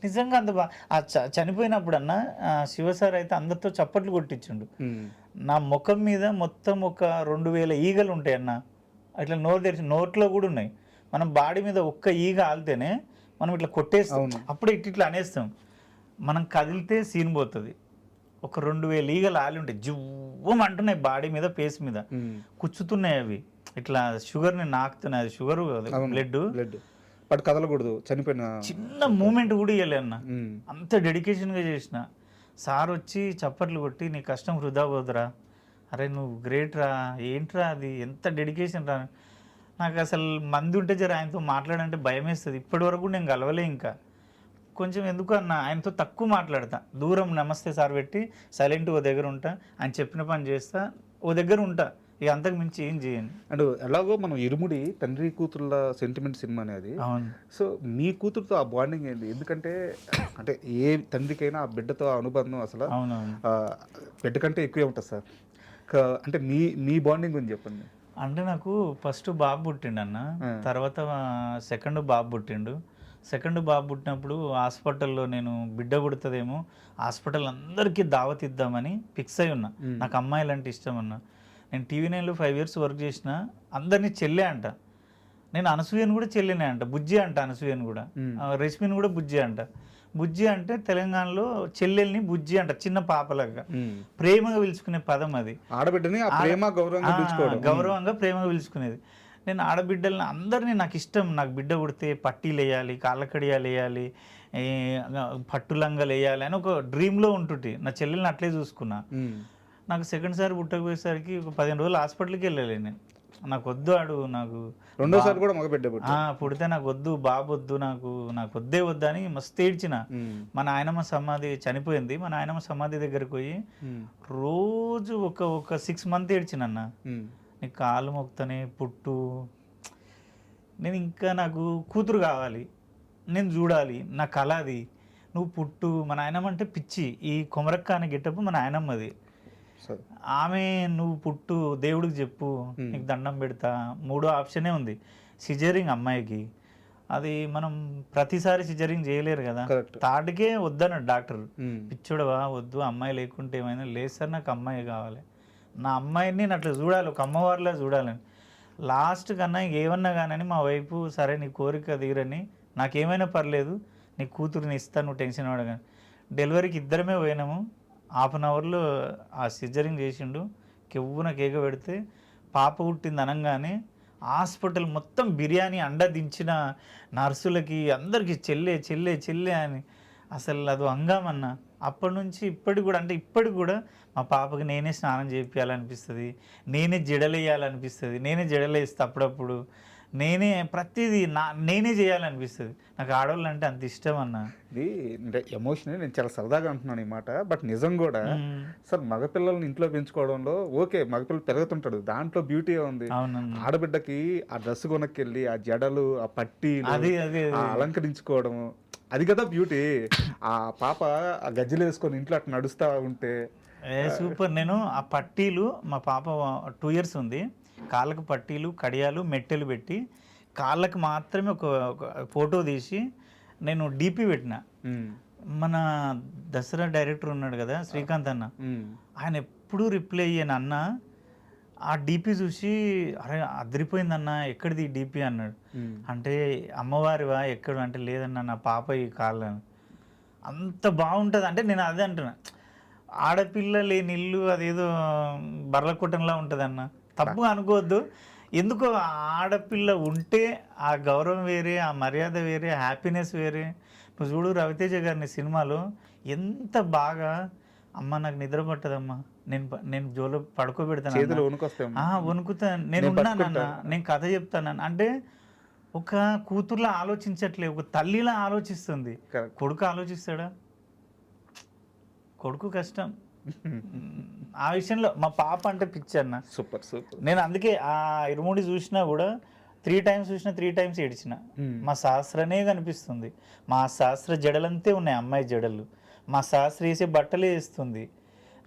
నిజంగా అంత బాగా చనిపోయినప్పుడు అన్న శివసార్ అయితే అందరితో చప్పట్లు కొట్టించుండు. నా ముఖం మీద మొత్తం ఒక 2000 ఈగలు ఉంటాయి అన్న, అట్లా నోరు తెరిచి నోట్లో కూడా ఉన్నాయి. మనం బాడీ మీద ఒక్క ఈగ ఆలితేనే మనం ఇట్లా కొట్టేస్తాం, అప్పుడే ఇట్లా అనేస్తాం. మనం కదిలితే సీన్ పోతుంది. ఒక 2000 ఈగలు ఆలి ఉంటాయి, జువ్వమంటున్నాయి బాడీ మీద, ఫేస్ మీద కుచ్చుతున్నాయి. అవి ఇట్లా షుగర్ని నాకుతున్నాయి, అది షుగర్ బ్లడ్ బట్ కదలకూడదు, చనిపోయిన చిన్న మూమెంట్ కూడా ఇవ్వలే అన్న. అంత డెడికేషన్గా చేసిన. సార్ వచ్చి చప్పట్లు కొట్టి నీ కష్టం వృధా పోదురా, అరే నువ్వు గ్రేట్ రా, ఏంట్రా అది ఎంత డెడికేషన్ రా. నాకు అసలు మంది ఉంటే జర ఆయనతో మాట్లాడంటే భయం వేస్తుంది. ఇప్పటి వరకు నేను కలవలే, ఇంకా కొంచెం ఎందుకు అన్న ఆయనతో తక్కువ మాట్లాడతా, దూరం నమస్తే సార్ పెట్టి సైలెంట్ ఓ దగ్గర ఉంటా, ఆయన చెప్పిన పని చేస్తా, ఓ దగ్గర ఉంటా, ఇక అంతకు మించి ఏం చేయను. అండ్ ఎలాగో మనం ఇరుముడి తండ్రి కూతుర్ల సెంటిమెంట్ సినిమా అనేది. సో మీ కూతురుతో ఆ బాండింగ్ ఏంటి? ఎందుకంటే అంటే ఏ తండ్రికైనా ఆ బిడ్డతో ఆ అనుబంధం అసలు బిడ్డ కంటే ఎక్కువే ఉంటుంది సార్. అంటే మీ బాండింగ్ గురించి చెప్పండి. అంటే నాకు ఫస్ట్ బాబు పుట్టిండు అన్న, తర్వాత సెకండ్ బాబు పుట్టిండు. సెకండ్ బాబు పుట్టినప్పుడు హాస్పిటల్లో నేను బిడ్డ పుడుతుందేమో హాస్పిటల్ అందరికీ దావత్ ఇద్దామని ఫిక్స్ అయి ఉన్నా. నాకు అమ్మాయిలు అంటే ఇష్టం అన్న. నేను టీవీ నైన్లో 5 years వర్క్ చేసిన, అందరినీ చెల్లె అంట. నేను అనసూయను కూడా చెల్లినే అంట, బుజ్జి అంట అనసూయను కూడా, రష్మిని కూడా బుజ్జి అంట. బుజ్జి అంటే తెలంగాణలో చెల్లెల్ని బుజ్జి అంట, చిన్న పాపలాగా ప్రేమగా పిలుచుకునే పదం అది. ఆడబిడ్డని గౌరవంగా ప్రేమగా పిలుచుకునేది. నేను ఆడబిడ్డలని అందరినీ నాకు ఇష్టం. నాకు బిడ్డ పుడితే పట్టీలు వేయాలి, కాళ్ళ కడియాలు వేయాలి, పట్టు లంగలు వేయాలి అని ఒక డ్రీమ్లో ఉంటుంటే నా చెల్లెల్ని అట్లే చూసుకున్నా. నాకు సెకండ్ సారి పుట్టకపోయేసరికి ఒక 15 రోజులు హాస్పిటల్కి వెళ్ళాలి నేను. నాకు వద్దు ఆడు, నాకు రెండోసారి కూడా మగ బిడ్డ పుడితే నాకు వద్దు, బాబు వద్దు, నాకు వద్దే వద్దు అని మస్తు ఏడ్చిన. మా నాయనమ్మ సమాధి చనిపోయింది, మా నాయనమ్మ సమాధి దగ్గరికి పోయి రోజు ఒక 6 months ఏడ్చిన అన్న. నీకు కాళ్ళు మొక్కుతానే పుట్టు, నేను ఇంకా నాకు కూతురు కావాలి, నేను చూడాలి, నా కళ అది, నువ్వు పుట్టు. మా నాయనమ్మ అంటే పిచ్చి, ఈ కొమరక్క అనే గెటప్ మా నాయనమ్మది. ఆమె నువ్వు పుట్టు, దేవుడికి చెప్పు, నీకు దండం పెడతా. 3వ ఆప్షనే ఉంది, సిజరింగ్ అమ్మాయికి. అది మనం ప్రతిసారి సిజరింగ్ చేయలేరు కదా, తాటికే వద్దన్నాడు డాక్టర్. పిచ్చోడవా వద్దు, అమ్మాయి లేకుంటే ఏమైనా లేదు సార్, నాకు అమ్మాయి కావాలి, నా అమ్మాయిని నేను అట్లా చూడాలి, ఒక అమ్మవారిలా చూడాలని. లాస్ట్ కన్నా ఏమన్నా కానీ మా వైపు సరే నీ కోరిక తీరని, నాకేమైనా పర్లేదు, నీ కూతురుని ఇస్తాను, నువ్వు టెన్షన్ పడగాని. డెలివరీకి ఇద్దరమే పోయినాము. 1/2 hourలో ఆ సిజరింగ్ చేసిండు. కెవ్వున కేక పెడితే పాప పుట్టింది అనగానే హాస్పిటల్ మొత్తం బిర్యానీ అండ దించిన నర్సులకి అందరికీ చెల్లె చెల్లె చెల్లె అని అసలు అది హంగామన్న. అప్పటి నుంచి ఇప్పటికి కూడా, అంటే ఇప్పటికి కూడా మా పాపకి నేనే స్నానం చేయించాలనిపిస్తుంది, నేనే జడలేయాలనిపిస్తుంది, నేనే జడలేస్తా అప్పుడప్పుడు, నేనే ప్రతిదీ నేనే చేయాలనిపిస్తుంది. నాకు ఆడవాళ్ళు అంటే అంత ఇష్టం అన్న. ఇది ఎమోషన్, నేను చాలా సరదాగా అంటున్నాను ఈ మాట, బట్ నిజం కూడా. సార్ మగపిల్లల్ని ఇంట్లో పెంచుకోవడంలో ఓకే, మగపిల్లలు పెరుగుతుంటాడు, దాంట్లో బ్యూటీ ఉంది. ఆడబిడ్డకి ఆ డ్రెస్ కొనక్కెళ్ళి ఆ జడలు, ఆ పట్టీలు అలంకరించుకోవడం, అది కదా బ్యూటీ. ఆ పాప ఆ గజ్జలు వేసుకొని ఇంట్లో అట్లా నడుస్తూ ఉంటే సూపర్. నేను ఆ పట్టీలు, మా పాప 2 years ఉంది, కాళ్ళకు పట్టీలు, కడియాలు, మెట్టెలు పెట్టి కాళ్ళకు మాత్రమే ఒక ఫోటో తీసి నేను డీపీ పెట్టిన. మన దసరా డైరెక్టర్ ఉన్నాడు కదా శ్రీకాంత్ అన్న, ఆయన ఎప్పుడూ రిప్లై అయ్యాను అన్న. ఆ డీపీ చూసి అరే అదిరిపోయిందన్న, ఎక్కడిది ఈ డీపీ అన్నాడు. అంటే అమ్మవారివా ఎక్కడ అంటే లేదన్న, నా పాప ఈ కాళ్ళు. అంత బాగుంటుంది. అంటే నేను అదే అంటున్నా, ఆడపిల్ల లేని ఇల్లు అదేదో బర్లకొట్టంలా ఉంటుంది అన్న. తప్పుగా అనుకోవద్దు, ఎందుకో ఆడపిల్ల ఉంటే ఆ గౌరవం వేరే, ఆ మర్యాద వేరే, హ్యాపీనెస్ వేరే. నువ్వు చూడు రవితేజ గారిని సినిమాలో ఎంత బాగా, అమ్మ నాకు నిద్ర పట్టదమ్మా, నేను జోలో పడుకోబెడతాను, వణుకుతాను, నేను ఉన్నానన్న, నేను కథ చెప్తానన్న. అంటే ఒక కూతుర్లా ఆలోచించట్లే, ఒక తల్లిలా ఆలోచిస్తుంది. కొడుకు ఆలోచిస్తాడా? కొడుకు కష్టం. ఆ విషయంలో మా పాప అంటే పిచ్చి అన్న. Super super. నేను అందుకే ఆ ఇరుముడి చూసినా కూడా 3 times చూసినా 3 times ఏడ్చిన. మా శాస్త్రనే కనిపిస్తుంది, మా శాస్త్ర జడలంతే ఉన్నాయి, అమ్మాయి జడలు, మా శాస్త్ర వేసే బట్టలే వేస్తుంది.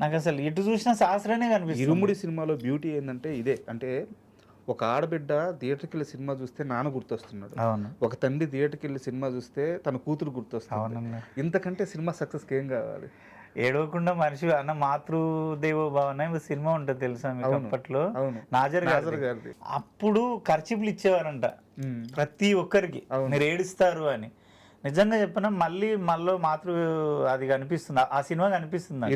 నాకు అసలు ఎటు చూసినా శాస్త్రనే కనిపిస్తుంది. ఇరుముడి సినిమాలో బ్యూటీ ఏంటంటే ఇదే, అంటే ఒక ఆడబిడ్డ థియేటర్కి వెళ్ళి సినిమా చూస్తే నాన్న గుర్తొస్తున్నాడు, ఒక తండ్రి థియేటర్కి వెళ్ళి సినిమా చూస్తే తన కూతురు గుర్తొస్తుంది. ఇంతకంటే సినిమా సక్సెస్కి ఏం కావాలి? ఏడవకుండా మనిషి అన్న, మాతృదేవో భవన సినిమా ఉంటుంది తెలుసా మీకు అప్పట్లో, నాజర్ గారిది. అప్పుడు ఖర్చులు ఇచ్చేవారంట ప్రతి ఒక్కరికి, మీరు ఏడుస్తారు అని. నిజంగా చెప్పిన మళ్ళీ మాతృ అది కనిపిస్తుంది, ఆ సినిమా కనిపిస్తుంది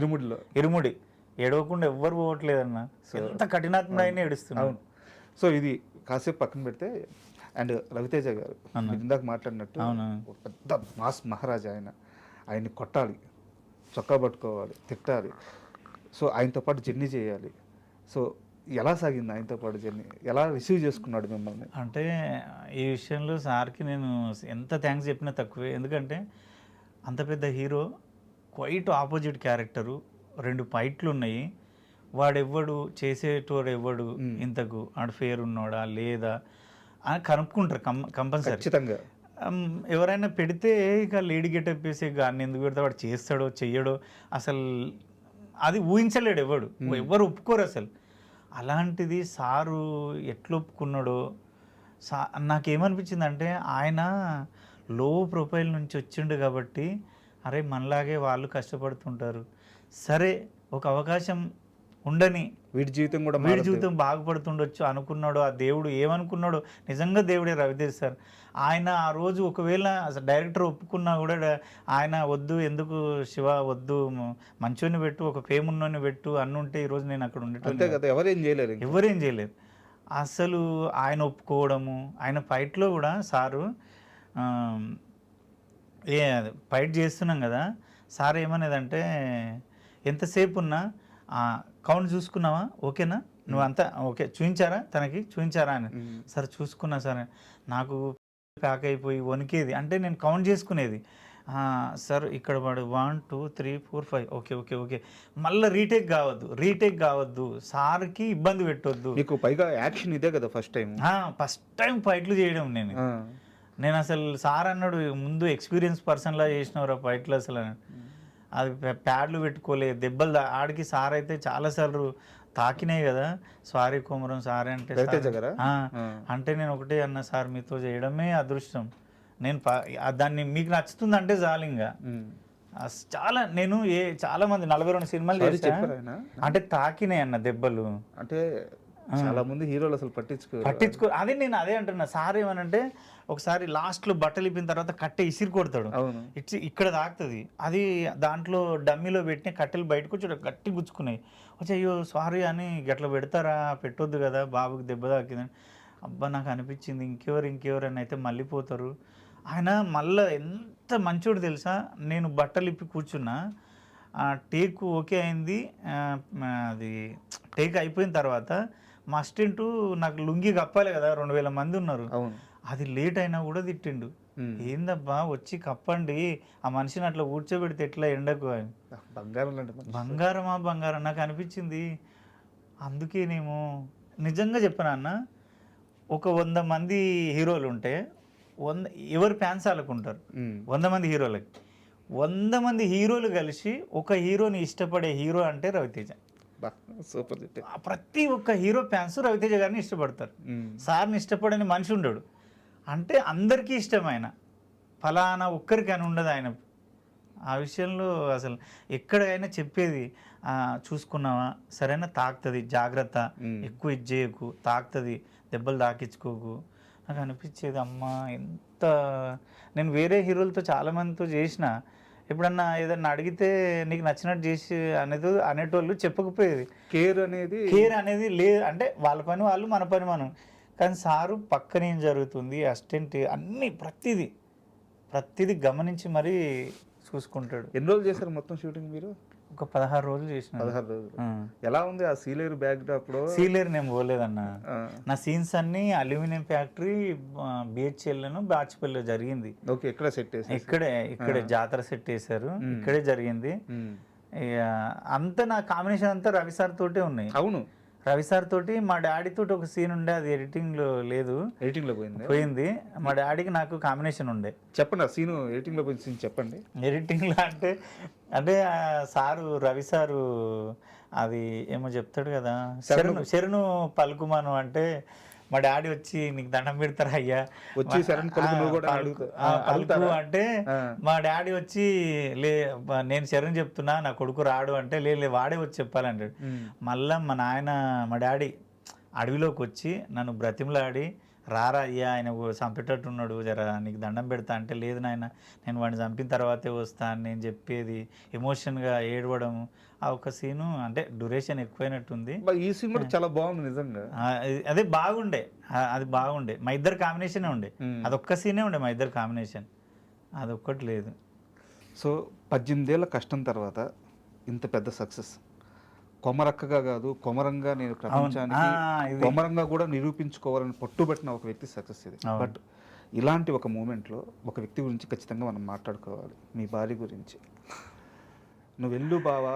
ఇరుముడి. ఏడవకుండా ఎవ్వరు పోవట్లేదన్న, ఎంత కఠినాత్మక అయినా ఏడుస్తున్నారు. సో ఇది కాసేపు పక్కన పెడితే, అండ్ రవితేజ గారు ఇందాక మాట్లాడినట్టు ఒక పెద్ద మాస్ మహారాజా ఆయన్ని కొట్టాలి, చొక్కా పట్టుకోవాలి, తిట్టాలి. సో ఆయనతో పాటు జర్నీ చేయాలి. సో ఎలా సాగింది ఆయనతో పాటు జర్నీ? ఎలా రిసీవ్ చేసుకున్నాడు మిమ్మల్ని? అంటే ఈ విషయంలో సార్కి నేను ఎంత థ్యాంక్స్ చెప్పినా తక్కువే. ఎందుకంటే అంత పెద్ద హీరో, క్వైట్ ఆపోజిట్ క్యారెక్టరు, 2 ఫైట్లు ఉన్నాయి, వాడెవ్వడు చేసేటోడు ఎవ్వడు, ఇంతకు ఆడు ఫేర్ ఉన్నాడా లేదా అని కనుక్కుంటారు కంపల్సరీ ఖచ్చితంగా. ఎవరైనా పెడితే ఇక లేడీ గెటప్ వేసే గాన్ని ఎందుకు పెడితే వాడు చేస్తాడో చెయ్యడో అసలు అది ఊహించలేడు, ఎవరు ఒప్పుకోరు అసలు. అలాంటిది సారు ఎట్లా ఒప్పుకున్నాడో నాకేమనిపించిందంటే ఆయన లో ప్రొఫైల్ నుంచి వచ్చిండు కాబట్టి అరే మనలాగే వాళ్ళు కష్టపడుతుంటారు, సరే ఒక అవకాశం ఉండని, వీడి జీవితం కూడా వీడి జీవితం బాగుపడుతుండొచ్చు అనుకున్నాడు. ఆ దేవుడు ఏమనుకున్నాడో నిజంగా దేవుడే రవితేజ్ సార్. ఆయన ఆ రోజు ఒకవేళ అసలు డైరెక్టర్ ఒప్పుకున్నా కూడా ఆయన వద్దు, ఎందుకు శివ వద్దు, మంచోని పెట్టు, ఒక ఫేమ్ ఉన్నోని పెట్టు అన్నుంటే ఈరోజు నేను అక్కడ అంతే ఉండేటోని. కదా, ఎవరేం చేయలేరు. ఎవరేం చేయలేరు. అసలు ఆయన ఒప్పుకోవడము, ఆయన ఫైట్లో కూడా సారు ఫైట్ చేస్తున్నాం కదా, సార్ ఏమనేదంటే ఎంతసేపు ఉన్నా కౌంట్ చూసుకున్నావా, ఓకేనా, నువ్వు అంతా ఓకే, చూపించారా అని. సార్ చూసుకున్నా సార్, నాకు ప్యాక్ అయిపోయి వణికేది, అంటే నేను కౌంట్ చేసుకునేది. సార్ ఇక్కడ వాడు 1 2 3 4 5 ఓకే ఓకే ఓకే, మళ్ళీ రీటేక్ కావద్దు, సార్కి ఇబ్బంది పెట్టొద్దు. మీకు పైగా యాక్షన్ ఇదే కదా ఫస్ట్ టైం ఫైట్లు చేయడం నేను అసలు సార్ అన్నాడు ముందు ఎక్స్పీరియన్స్ పర్సన్లా చేసినవరా ఫైట్లు అసలు, అది ప్యాడ్లు పెట్టుకోలేదు, దెబ్బలు ఆడికి సార్ అయితే చాలాసార్లు తాకినాయి కదా, సారీ కొమరం సారీ అంటే నేను ఒకటే అన్నా, సార్ మీతో చేయడమే అదృష్టం, నేను దాన్ని మీకు నచ్చుతుంది అంటే చాలు ఇంకా. నేను చాలా మంది 42 సినిమాలు చేశాను, అంటే తాకినాయి అన్న దెబ్బలు, అంటే చాలా మంది హీరోలు అసలు పట్టించుకో అదే నేను అదే అంటున్నా. సార్ ఏమనంటే ఒకసారి లాస్ట్లో బట్టలు ఇప్పిన తర్వాత కట్టె ఇసిరి కొడతాడు, ఇక్కడ తాకుతుంది, అది దాంట్లో డమ్మీలో పెట్టిన కట్టెలు బయటకు వచ్చి గట్టి గుచ్చుకున్నాయి, వచ్చి అయ్యో సారీ అని గట్లా పెడతారా, పెట్టొద్దు కదా, బాబుకి దెబ్బ తాకిందని. అబ్బా నాకు అనిపించింది ఇంకెవరు అని అయితే మళ్ళీపోతారు. ఆయన మళ్ళీ ఎంత మంచోడు తెలుసా, నేను బట్టలు ఇప్పి కూర్చున్నా, టేక్ ఓకే అయింది, అది టేక్ అయిపోయిన తర్వాత మా అసిస్టెంట్ నాకు లుంగి కప్పాలి కదా, 2000 మంది ఉన్నారు, అది లేట్ అయినా కూడా తిట్టిండు, ఏందబ్బా వచ్చి కప్పండి, ఆ మనిషిని అట్లా కూర్చోబెడితే ఎట్లా ఎండకు అని. బంగారం నాకు అనిపించింది. అందుకేనేమో నిజంగా చెప్పనా అన్న, ఒక 100 మంది హీరోలు ఉంటే ఎవరు ఫ్యాన్స్ వాళ్ళకు ఉంటారు, 100 మంది హీరోలకి, 100 మంది హీరోలు కలిసి ఒక హీరోని ఇష్టపడే హీరో అంటే రవితేజ. సూపర్. ప్రతి ఒక్క హీరో ఫ్యాన్స్ రవితేజ గారిని ఇష్టపడతారు, సార్ని ఇష్టపడని మనిషి ఉండడు, అంటే అందరికీ ఇష్టం ఆయన, ఫలానా ఒక్కరికి అని ఉండదు ఆయన. ఆ విషయంలో అసలు ఎక్కడైనా చెప్పేది, చూసుకున్నావా సరైన తాకుతుంది, జాగ్రత్త, ఎక్కువ ఇది చేయకు, తాకుతుంది, దెబ్బలు తాకించుకోకు. నాకు అనిపించేది అమ్మా ఎంత, నేను వేరే హీరోలతో చాలామందితో చేసిన, ఎప్పుడన్నా ఏదన్నా అడిగితే నీకు నచ్చినట్టు చేసి అనేటోళ్ళు చెప్పకపోయేది. కేర్ అనేది లేదు, అంటే వాళ్ళ పని వాళ్ళు, మన పని మనం. కానీ సారు పక్కన ఏం జరుగుతుంది, అసిస్టెంట్ అన్నీ ప్రతిదీ గమనించి మరీ చూసుకుంటాడు. ఎన్ని రోజులు చేశారు మొత్తం షూటింగ్ మీరు? ఒక 16 రోజులు చేసిన. 16 రోజులు. ఎలా ఉంది ఆ సీలేరు బ్యాక్ డ్రాప్ లో? సీలేరు నేను పోలేదన్న, నా సీన్స్ అన్ని అల్యూమినియం ఫ్యాక్టరీ, బిహెచ్ఎల్ బాచిపల్లిలో జరిగింది. ఓకే, ఇక్కడ సెట్ చేశారు? ఇక్కడే జాతర సెట్ చేశారు, ఇక్కడే జరిగింది. అంతా నా కాంబినేషన్ అంతా రవి సార్ తోటే ఉన్నాయి. అవును, రవి సార్ తోటి మా డాడీ తోటి ఒక సీన్ ఉండే, అది ఎడిటింగ్ లో లేదు, ఎడిటింగ్ లో పోయింది. మా డాడీకి నాకు కాంబినేషన్ ఉండే. చెప్పండి ఆ సీన్, ఎడిటింగ్ లో పోయిన సీన్ చెప్పండి. ఎడిటింగ్ లో అంటే సారు రవి సారు అది ఏమో చెప్తాడు కదా, శరణు పలుకుమాను అంటే, మా డాడీ వచ్చి నీకు దండం పెడతారా అయ్యా వచ్చి పలుకు అంటే, మా డాడీ వచ్చి నేను శరణ్ చెప్తున్నా నా కొడుకు రాడు అంటే, లే వాడే వచ్చి చెప్పాలంటాడు. మళ్ళా మా డాడీ అడవిలోకి వచ్చి నన్ను బ్రతిమలాడి, రారా అయ్యా ఆయన చంపేటట్టున్నాడు, జర నీకు దండం పెడతా అంటే, లేదు నాయన నేను వాడిని చంపిన తర్వాతే వస్తా అని నేను చెప్పేది, ఎమోషన్గా ఏడవడం. ఆ ఒక సీను అంటే డ్యూరేషన్ ఎక్కువైనట్టుంది. ఈ సీన్ కూడా చాలా బాగుంది నిజంగా. అది బాగుండే మా ఇద్దరు కాంబినేషనే ఉండే, అదొక్క సీనే ఉండే మా ఇద్దరు కాంబినేషన్, అదొక్కటి లేదు. సో 18 ఏళ్ళ కష్టం తర్వాత ఇంత పెద్ద సక్సెస్, కొమరక్కగా కాదు కొమరంగా నేను ప్రపంచానికి కొమరంగా కూడా నిరూపించుకోవాలని పట్టుబట్టిన ఒక వ్యక్తి సక్సెస్ ఇది. బట్ ఇలాంటి ఒక మూమెంట్లో ఒక వ్యక్తి గురించి ఖచ్చితంగా మనం మాట్లాడుకోవాలి, మీ భార్య గురించి. నువ్వు వెళ్ళు బావా,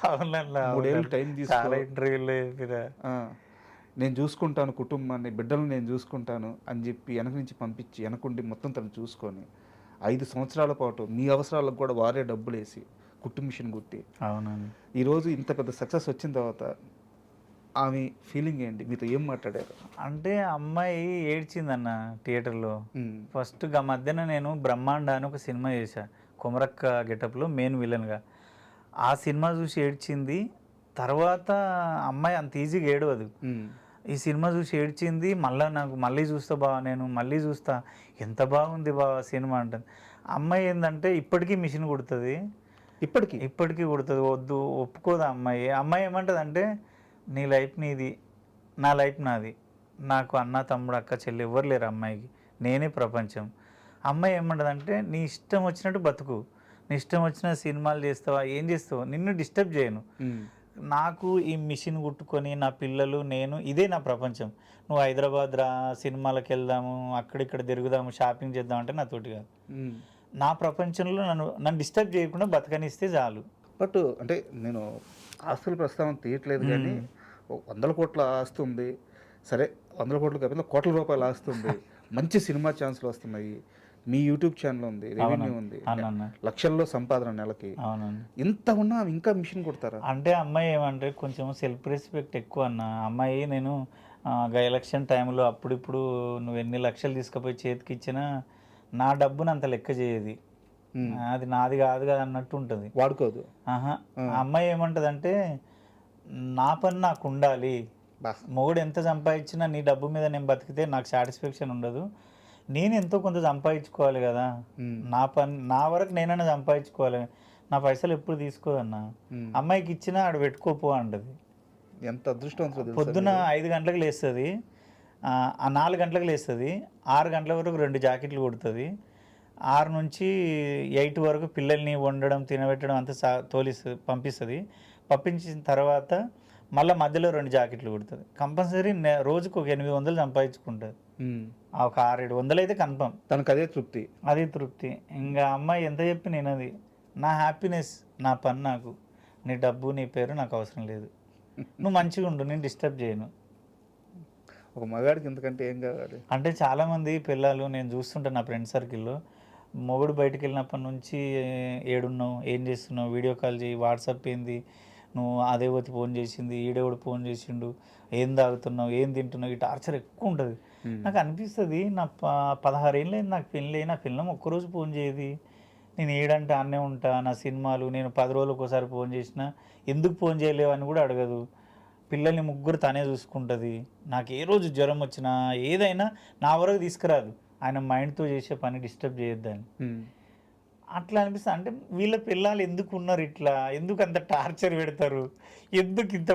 3 ఏళ్ళు టైం తీసుకో, నేను చూసుకుంటాను కుటుంబాన్ని, బిడ్డలను నేను చూసుకుంటాను అని చెప్పి వెనక నుంచి పంపించి వెనకుండి మొత్తం తను చూసుకొని 5 సంవత్సరాల పాటు మీ అవసరాలకు కూడా వారే డబ్బులు వేసి కుట్టు మిషన్ కుట్టి, అవునండి, ఈరోజు ఇంత పెద్ద సక్సెస్ వచ్చిన తర్వాత ఆమె ఫీలింగ్ ఏంటి, మీతో ఏం మాట్లాడారు? అంటే అమ్మాయి ఏడ్చిందన్న థియేటర్లో. ఉమ్, ఫస్ట్ మధ్యన నేను బ్రహ్మాండ అని ఒక సినిమా చేశా, కొమరక్క గెటప్లో మెయిన్ విలన్గా. ఆ సినిమా చూసి ఏడ్చింది. తర్వాత అమ్మాయి అంత ఈజీగా ఏడవదు. ఉమ్, ఈ సినిమా చూసి ఏడ్చింది. నాకు మళ్ళీ చూస్తా బావ, నేను మళ్ళీ చూస్తా, ఎంత బాగుంది బావ సినిమా అంటుంది. అమ్మాయి ఏంటంటే ఇప్పటికీ మిషన్ కుడుతుంది, ఇప్పటికీ కుడుతుంది. వద్దు ఒప్పుకోదు అమ్మాయి. అమ్మాయి ఏమంటుంది అంటే, నీ లైఫ్ నీది, నా లైఫ్ నాది, నాకు అన్న తమ్ముడు అక్క చెల్లి ఎవరు లేరు అమ్మాయికి, నేనే ప్రపంచం. అమ్మాయి ఏమంటుంది అంటే, నీ ఇష్టం వచ్చినట్టు బతుకు, నీ ఇష్టం వచ్చిన సినిమాలు చేస్తావా, ఏం చేస్తావా, నిన్ను డిస్టర్బ్ చేయను. ఉమ్, నాకు ఈ మిషన్ కుట్టుకొని నా పిల్లలు నేను ఇదే నా ప్రపంచం. నువ్వు హైదరాబాద్ రా, సినిమాలకు వెళ్దాము, అక్కడిక్కడ తిరుగుదాము, షాపింగ్ చేద్దాం అంటే నాతోటి కాదు. ఉమ్. నా ప్రపంచంలో నన్ను డిస్టర్బ్ చేయకుండా బతకనిస్తే చాలు. బట్ అంటే నేను ఆస్తుల ప్రస్తావన తీయట్లేదు కానీ 100 కోట్ల ఆస్తి ఉంది, సరే 100 కోట్లు కాకపోతే కోట్ల రూపాయల ఆస్తి ఉంది, మంచి సినిమా ఛాన్స్లు వస్తున్నాయి, మీ యూట్యూబ్ ఛానల్ ఉంది, రెవెన్యూ ఉంది, అవునన్న, లక్షల్లో సంపాదన నెలకి, అవునన్న. ఇంత ఉన్నా ఇంకా మిషన్ కొడతారా? అంటే అమ్మాయి ఏమంటే కొంచెం సెల్ఫ్ రెస్పెక్ట్ ఎక్కువ అన్న. అమ్మాయి నేను ఎలక్షన్ టైంలో అప్పుడిప్పుడు నువ్వు ఎన్ని లక్షలు తీసుకుపోయి చేతికి ఇచ్చినా నా డబ్బుని అంత లెక్క చేయదు. అది నాది కాదు కదా అన్నట్టు ఉంటుంది, వాడుకోదు. ఆహా. ఆ అమ్మాయి ఏమంటుంది అంటే, నా పని నాకు ఉండాలి, మొగుడు ఎంత సంపాదించినా నీ డబ్బు మీద నేను బతికితే నాకు సాటిస్ఫాక్షన్ ఉండదు, నేను ఎంతో కొంత సంపాదించుకోవాలి కదా, నా వరకు నేనైనా సంపాదించుకోవాలి, నా పైసలు ఎప్పుడు తీసుకోదన్నా. అమ్మాయికి ఇచ్చినా ఆడ పెట్టుకోపో అంటది. ఎంత అదృష్టవంతులు. పొద్దున 5 గంటలకు లేస్తుంది, 4 గంటలకు లేస్తుంది, 6 గంటల వరకు 2 జాకెట్లు కుడుతుంది, 6 నుంచి 8 వరకు పిల్లల్ని వండడం తినబెట్టడం అంతా పంపిస్తుంది. పంపించిన తర్వాత మళ్ళీ మధ్యలో 2 జాకెట్లు కుడుతుంది. కంపల్సరీ రోజుకు ఒక 800 సంపాదించుకుంటుంది. ఒక 600-700 అయితే కన్ఫర్మ్. తనకు అదే తృప్తి, అదే తృప్తి. ఇంకా అమ్మాయి ఎంత చెప్పి నేను అది నా హ్యాపీనెస్, నా పని నాకు, నీ డబ్బు నీ పేరు నాకు అవసరం లేదు, నువ్వు మంచిగా ఉండు, నేను డిస్టర్బ్ చేయను. ఒక మగాడికి ఎందుకంటే ఏం కావాలి అంటే చాలామంది పిల్లలు నేను చూస్తుంటాను నా ఫ్రెండ్ సర్కిల్లో, మొగుడు బయటికి వెళ్ళినప్పటి నుంచి ఏడున్నావు, ఏం చేస్తున్నావు, వీడియో కాల్ చేయి, వాట్సాప్ ఏంది, నువ్వు అదే వచ్చి ఫోన్ చేసింది, ఈడేవాడు ఫోన్ చేసిండు, ఏం తాగుతున్నావు, ఏం తింటున్నావు, ఈ టార్చర్ ఎక్కువ ఉంటుంది. నాకు అనిపిస్తుంది, నా 16 ఏళ్ళు అయింది నాకు పెళ్ళి, నా పిల్లం ఒక్కరోజు ఫోన్ చేయదు, నేను ఏడంటే అన్నే ఉంటా, నా సినిమాలు నేను 10 రోజులకు ఒకసారి ఫోన్ చేసినా ఎందుకు ఫోన్ చేయలేవు అని కూడా అడగదు, పిల్లల్ని ముగ్గురు తనే చూసుకుంటుంది, నాకు ఏ రోజు జ్వరం వచ్చినా ఏదైనా నా వరకు తీసుకురాదు, ఆయన మైండ్తో చేసే పని డిస్టర్బ్ చేయొద్దని. అట్లా అనిపిస్తుంది. అంటే వీళ్ళ పిల్లలు ఎందుకు ఉన్నారు ఇట్లా, ఎందుకు అంత టార్చర్ పెడతారు, ఎందుకు ఇంత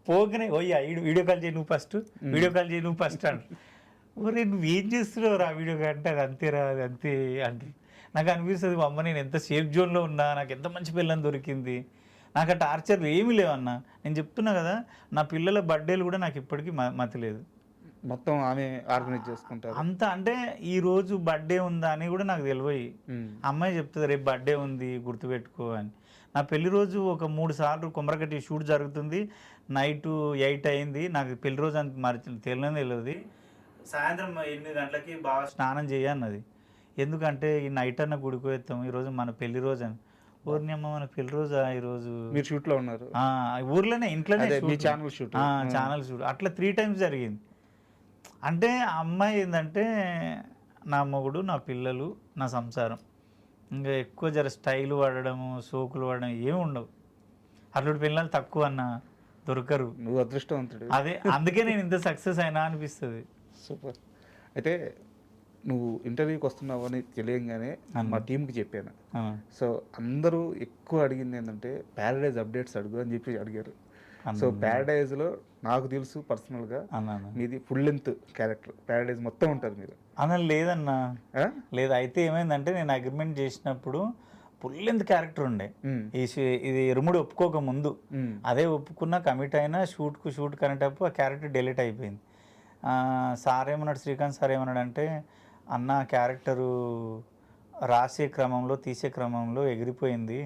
పోగానే ఓయ్యా వీడియో కాల్ చేయి నువ్వు ఫస్ట్, వీడియో కాల్ చేయి నువ్వు ఫస్ట్ అంట. ఒరే నువ్వేం చేస్తున్నావు రా వీడియో కాల్ అంటే, అది అంతేరా అది అంతే అంటే నాకు అనిపిస్తుంది, అమ్మ నేను ఎంత సేఫ్ జోన్లో ఉన్నా, నాకు ఎంత మంచి పిల్లని దొరికింది, నాకు ఆ టార్చర్లు ఏమీ లేవన్నా. నేను చెప్తున్నా కదా, నా పిల్లల బర్త్డేలు కూడా నాకు ఇప్పటికీ మతి లేదు, మొత్తం ఆమె ఆర్గనైజ్ చేసుకుంటారు అంత. అంటే ఈ రోజు బర్త్డే ఉందా అని కూడా నాకు తెలియదు. అమ్మాయి చెప్తుంది రేపు బర్త్డే ఉంది గుర్తుపెట్టుకో అని. నా పెళ్లి రోజు ఒక 3 సార్లు కొమరకట్టి షూట్ జరుగుతుంది, నైట్ 8 అయింది, నాకు పెళ్లి రోజు అంత మరి తెలియదు. సాయంత్రం 8 గంటలకి బాగా స్నానం చేయన్నది, ఎందుకంటే ఈ నైట్ అన్న గుడికి వేస్తాం, ఈరోజు మన పెళ్లి రోజు అని. ఊరిని అమ్మ మన పెళ్లి రోజా ఈరోజు, మీరు షూట్లో ఉన్నారు, ఊర్లోనే ఇంట్లోనే ఛానల్ షూట్, ఛానల్ షూట్ అట్లా 3 times జరిగింది. అంటే ఆ అమ్మాయి ఏంటంటే, నా మొగుడు, నా పిల్లలు, నా సంసారం, ఇంకా ఎక్కువ జర స్టైల్ వాడడము, సోకులు వాడడం ఏమి ఉండవు. అట్లాంటి పిల్లలు తక్కువ అన్న దొరకరు. నువ్వు అదృష్టవంతుడు. అదే అందుకే నేను ఇంత సక్సెస్ అయినా అనిపిస్తుంది. సూపర్. అయితే నువ్వు ఇంటర్వ్యూకి వస్తున్నావు అని తెలియగానే మా టీంకి చెప్పాను. సో అందరూ ఎక్కువ అడిగింది ఏంటంటే ప్యారడైజ్ అప్డేట్స్ అడుగు అని చెప్పి అడిగారు. సో ప్యారడైజ్లో నాకు తెలుసు పర్సనల్గా మీది ఫుల్ లెంత్ క్యారెక్టర్, ప్యారడైజ్ మొత్తం ఉంటారు మీరు అన్న. లేదన్నా లేదు. అయితే ఏమైందంటే నేను అగ్రిమెంట్ చేసినప్పుడు ఫుల్ లెంత్ క్యారెక్టర్ ఉండే, ఇది ఇరుముడు ఒప్పుకోక ముందు. అదే ఒప్పుకున్న కమిట్ అయినా షూట్ కనేటప్పుడు ఆ క్యారెక్టర్ డిలీట్ అయిపోయింది. సార్ ఏమన్నాడు, శ్రీకాంత్ సార్ ఏమన్నాడు అంటే, అన్న క్యారెక్టరు రాసే క్రమంలో తీసే క్రమంలో ఎగిరిపోయింది,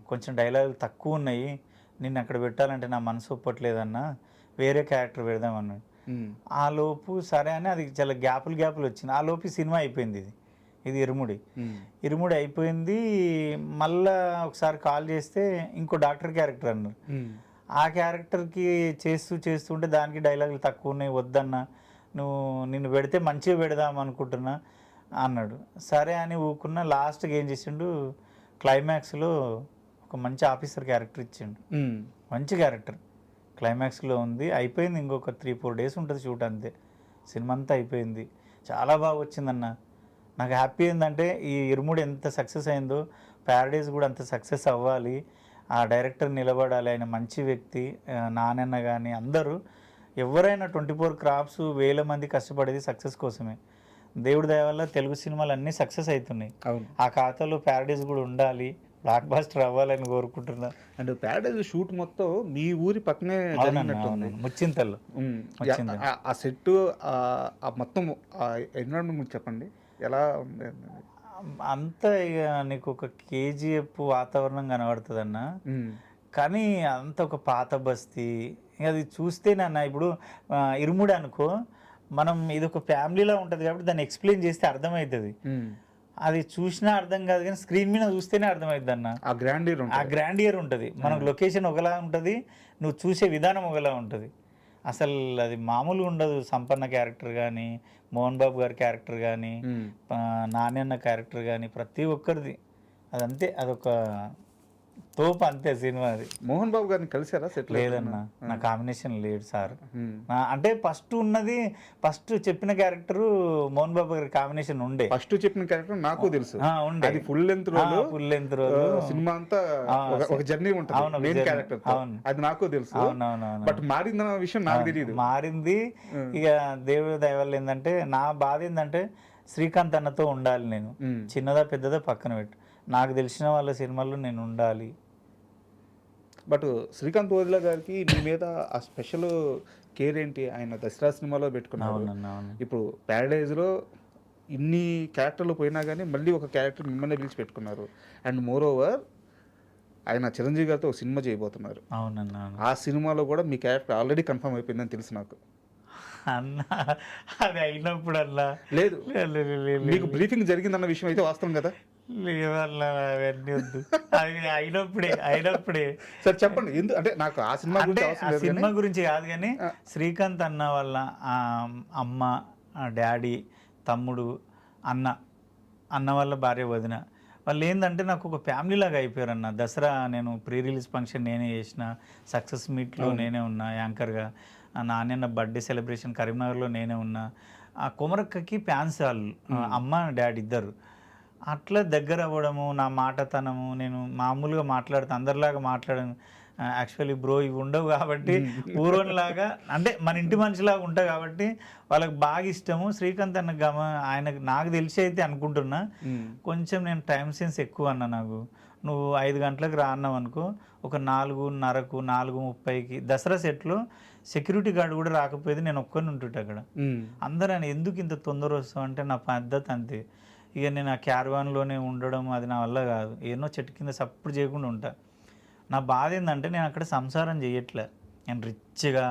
కొంచెం డైలాగులు తక్కువ ఉన్నాయి, నిన్ను అక్కడ పెట్టాలంటే నా మనసు ఒప్పట్లేదన్నా, వేరే క్యారెక్టర్ పెడదామన్నాడు. ఆ లోపు సరే అని అది చాలా గ్యాపులు వచ్చింది. ఆ లోపు సినిమా అయిపోయింది. ఇది ఇరుముడి అయిపోయింది. మళ్ళా ఒకసారి కాల్ చేస్తే ఇంకో డాక్టర్ క్యారెక్టర్ అన్నారు. ఆ క్యారెక్టర్కి చేస్తుంటే దానికి డైలాగులు తక్కువ ఉన్నాయి, వద్దన్నా నిన్ను పెడితే మంచిగా పెడదాం అనుకుంటున్నా అన్నాడు. సరే అని ఊకున్న. లాస్ట్కి ఏం చేసిండు, క్లైమాక్స్లో ఒక మంచి ఆఫీసర్ క్యారెక్టర్ ఇచ్చిండు. మంచి క్యారెక్టర్ క్లైమాక్స్లో ఉంది. అయిపోయింది, ఇంకొక 3-4 డేస్ ఉంటుంది షూట్, అంతే సినిమా అంతా అయిపోయింది. చాలా బాగా వచ్చిందన్న. నాకు హ్యాపీ ఏంటంటే ఈ ఇరుముడి ఎంత సక్సెస్ అయిందో ప్యారడైజ్ కూడా అంత సక్సెస్ అవ్వాలి. ఆ డైరెక్టర్ నిలబడాలి, ఆయన మంచి వ్యక్తి. నానన్న కానీ అందరూ ఎవరైనా 24 క్రాఫ్ట్స్ వేల మంది కష్టపడేది సక్సెస్ కోసమే. దేవుడి దయ వల్ల తెలుగు సినిమాలు అన్నీ సక్సెస్ అవుతున్నాయి. ఆ ఖాతాలో ప్యారడైజ్ కూడా ఉండాలి, బ్లాక్ బాస్టర్ అవ్వాలని కోరుకుంటున్నా. అండ్ ప్యారడైజ్ షూట్ మొత్తం మీ ఊరి పక్కనే జరిగినట్టుంది, ముచ్చింతల్లో. ఆ సెట్ మొత్తం ఎన్విరాన్మెంట్ చెప్పండి ఎలా ఉంది? అంతా ఇక నీకు ఒక కేజీఎఫ్ వాతావరణం కనబడుతుంది అన్న. కానీ అంత ఒక పాత బస్తీ. అది చూస్తేనన్న ఇప్పుడు ఇరుముడి అనుకో, మనం ఇది ఒక ఫ్యామిలీలా ఉంటుంది కాబట్టి దాన్ని ఎక్స్ప్లెయిన్ చేస్తే అర్థమవుతుంది. అది చూసినా అర్థం కాదు కానీ స్క్రీన్ మీద చూస్తేనే అర్థమవుతుంది అన్న. ఆ గ్రాండియర్ ఉంటుంది. మనకు లొకేషన్ ఒకలా ఉంటుంది, నువ్వు చూసే విధానం ఒకలా ఉంటుంది. అసలు అది మామూలుగా ఉండదు. సంపన్న క్యారెక్టర్ కానీ, మోహన్ బాబు గారి క్యారెక్టర్ కానీ, నాణ్యన్న క్యారెక్టర్ కానీ, ప్రతి ఒక్కరిది అదంతే, అదొక తోపు అంతే సినిమా. అది మోహన్ బాబు గారిని కలిసారా? సెట్ లేదన్నా, నా కాంబినేషన్ లేడు సార్. అంటే ఫస్ట్ చెప్పిన క్యారెక్టర్ మోహన్ బాబు గారి కాంబినేషన్ ఉండే. ఫస్ట్ చెప్పిన క్యారెక్టర్ నాకు తెలుసు ఉండే. అది ఫుల్ లెంత్ రోల్ సినిమా అంతా ఒక జర్నీ ఉంటుంది మెయిన్ క్యారెక్టర్. అది నాకు తెలుసు. బట్ మారిందన్న విషయం నాకు తెలియదు. మారింది ఇక దేవుడి దయ వల్ల. ఏంటంటే నా బాధ ఏంటంటే శ్రీకాంత్ అన్నతో ఉండాలి నేను. చిన్నదా పెద్దదా పక్కన పెట్టు, నాకు తెలిసిన వాళ్ళ సినిమాల్లో నేను ఉండాలి. బట్ శ్రీకాంత్ ఓదిలా గారికి మీ మీద ఆ స్పెషల్ కేర్ ఏంటి? ఆయన దసరా సినిమాలో పెట్టుకున్నారు. ఇప్పుడు ప్యారడైజ్లో ఇన్ని క్యారెక్టర్లు పోయినా కానీ మళ్ళీ ఒక క్యారెక్టర్ మిమ్మల్ని పిలిచి పెట్టుకున్నారు. అండ్ మోర్ ఓవర్ ఆయన చిరంజీవి గారితో ఒక సినిమా చేయబోతున్నారు. అవునన్నా. ఆ సినిమాలో కూడా మీ క్యారెక్టర్ ఆల్రెడీ కన్ఫర్మ్ అయిపోయిందని తెలుసు నాకు. అన్న అది అయినప్పుడు అన్నా లేదు, మీకు బ్రీఫింగ్ జరిగిందన్న విషయం అయితే వాస్తవం కదా? లేదన్నా, అవన్నీ వద్దు. అది అయినప్పుడే సరే చెప్పండి. అంటే నాకు ఆ సినిమా గురించి కాదు కానీ శ్రీకాంత్ అన్న వాళ్ళ అమ్మ, డాడీ, తమ్ముడు, అన్న వాళ్ళ భార్య, వదిన, వాళ్ళు ఏంటంటే నాకు ఒక ఫ్యామిలీ లాగా అయిపోయారు అన్న. దసరా నేను ప్రీ రిలీజ్ ఫంక్షన్ నేనే చేసిన, సక్సెస్ మీట్లో నేనే ఉన్నా యాంకర్గా, నాన్న బర్త్డే సెలబ్రేషన్ కరీంనగర్లో నేనే ఉన్నా. ఆ కొమరక్కకి ఫ్యాన్స్ వాళ్ళు, అమ్మ డాడీ ఇద్దరు. అట్లా దగ్గర అవ్వడము, నా మాటతనము, నేను మామూలుగా మాట్లాడుతా అందరిలాగా మాట్లాడాను. యాక్చువల్లీ బ్రో ఇవి ఉండవు కాబట్టి ఊరోనిలాగా, అంటే మన ఇంటి మనిషిలాగా ఉంటాయి కాబట్టి వాళ్ళకి బాగా ఇష్టము. శ్రీకాంత్ అన్న ఆయనకు నాకు తెలిసి అయితే అనుకుంటున్నా కొంచెం నేను టైం సెన్స్ ఎక్కువ అన్న. నాకు నువ్వు 5 గంటలకు రా అన్నావు అనుకో, ఒక 4:30కు 4:30కి దసరా సెట్లో సెక్యూరిటీ గార్డ్ కూడా రాకపోయేది, నేను ఒక్కరిని ఉంటుంటే అక్కడ. అందరూ ఆయన ఎందుకు ఇంత తొందర వస్తావు అంటే నా పద్ధతి అంతే. ఇక నేను ఆ క్యారవాన్లోనే ఉండడం అది నా వల్ల కాదు. ఎన్నో చెట్టు కింద సప్పుడు చేయకుండా ఉంటా. నా బాధ ఏంటంటే నేను అక్కడ సంసారం చేయట్లే. నేను రిచ్గా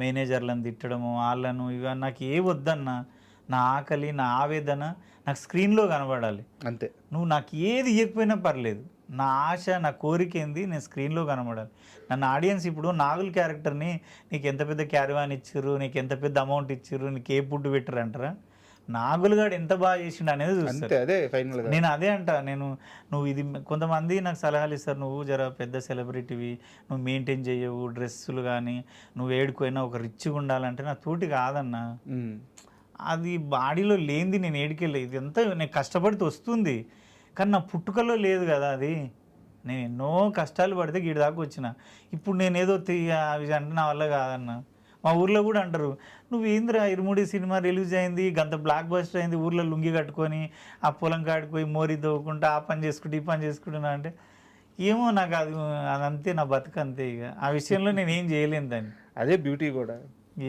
మేనేజర్లను తిట్టడము, వాళ్ళను ఇవన్నీ నాకు ఏ వద్దన్నా. నా ఆకలి, నా ఆవేదన నాకు స్క్రీన్లో కనబడాలి అంతే. నువ్వు నాకు ఏది ఇవ్వకపోయినా పర్లేదు, నా ఆశ, నా కోరిక ఏంది, నేను స్క్రీన్లో కనబడాలి. నన్ను ఆడియన్స్ ఇప్పుడు నాగుల్ క్యారెక్టర్ని నీకు ఎంత పెద్ద క్యారవాన్ ఇచ్చిర్రు, నీకు ఎంత పెద్ద అమౌంట్ ఇచ్చిర్రు, నీకు ఏ ఫుడ్ పెట్టరు అంటారా? నాగులుగాడు ఎంత బాగా చేసిండు అనేది చూస్తాను. నేను అదే అంట. నువ్వు ఇది కొంతమంది నాకు సలహాలు ఇస్తారు, నువ్వు జర పెద్ద సెలబ్రిటీవి, నువ్వు మెయింటైన్ చేయవు డ్రెస్సులు కానీ, నువ్వు ఏడుకోయినా ఒక రిచ్గా ఉండాలంటే నా తోటి కాదన్నా. అది బాడీలో లేనిది నేను ఏడికెళ్ళి, ఇది అంతా నేను కష్టపడితే వస్తుంది కానీ నా పుట్టుకలో లేదు కదా అది. నేను ఎన్నో కష్టాలు పడితే గీడి దాకా వచ్చిన. ఇప్పుడు నేను ఏదో అవి అంటే నా వల్ల కాదన్నా. మా ఊర్లో కూడా అంటారు, నువ్వు ఏంద్రా ఇరుముడి సినిమా రిలీజ్ అయింది, గంత బ్లాక్ బస్టర్ అయింది, ఊర్లో లుంగి కట్టుకొని ఆ పొలం కాడిపోయి మోరి తవ్వుకుంటా ఆ పని చేసుకుంటూ ఈ పని చేసుకుంటున్నా అంటే ఏమో నాకు అదంతే, నా బతుకు అంతే. ఇక ఆ విషయంలో నేను ఏం చేయలేను దాన్ని. అదే బ్యూటీ కూడా.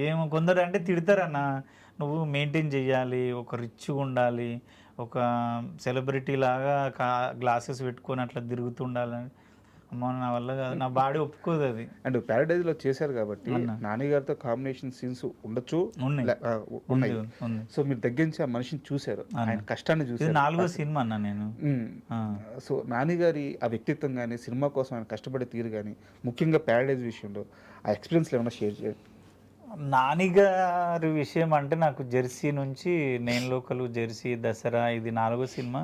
ఏమో కొందరు అంటే తిడతారన్న, నువ్వు మెయింటైన్ చేయాలి, ఒక రిచ్గా ఉండాలి, ఒక సెలబ్రిటీ లాగా గ్లాసెస్ పెట్టుకొని అట్లా తిరుగుతుండాలని. అమ్మ నా వల్ల కాదు, నా బాడీ ఒప్పుకోదు అది. అండ్ ప్యారడైజ్లో చేశారు కాబట్టి అన్న. నాని గారితో కాంబినేషన్ సీన్స్ ఉండొచ్చు, ఉన్నాయి. ఉన్నాయి. ఉంది. సో మీరు దగ్గర నుంచి ఆ మనిషిని చూశారు, ఆయన కష్టాన్ని ఇది చూశారు. 4వ సినిమా అన్న నేను. సో నాని గారి ఆ వ్యక్తిత్వం కానీ సినిమా కోసం ఆయన కష్టపడే తీరు కానీ ముఖ్యంగా ప్యారడైజ్ విషయంలో ఆ ఎక్స్పీరియన్స్ ఏమైనా షేర్ చేయండి. నానిగారి విషయం అంటే నాకు జెర్సీ నుంచి నేను లోకలు, జెర్సీ, దసరా, ఇది 4వ సినిమా.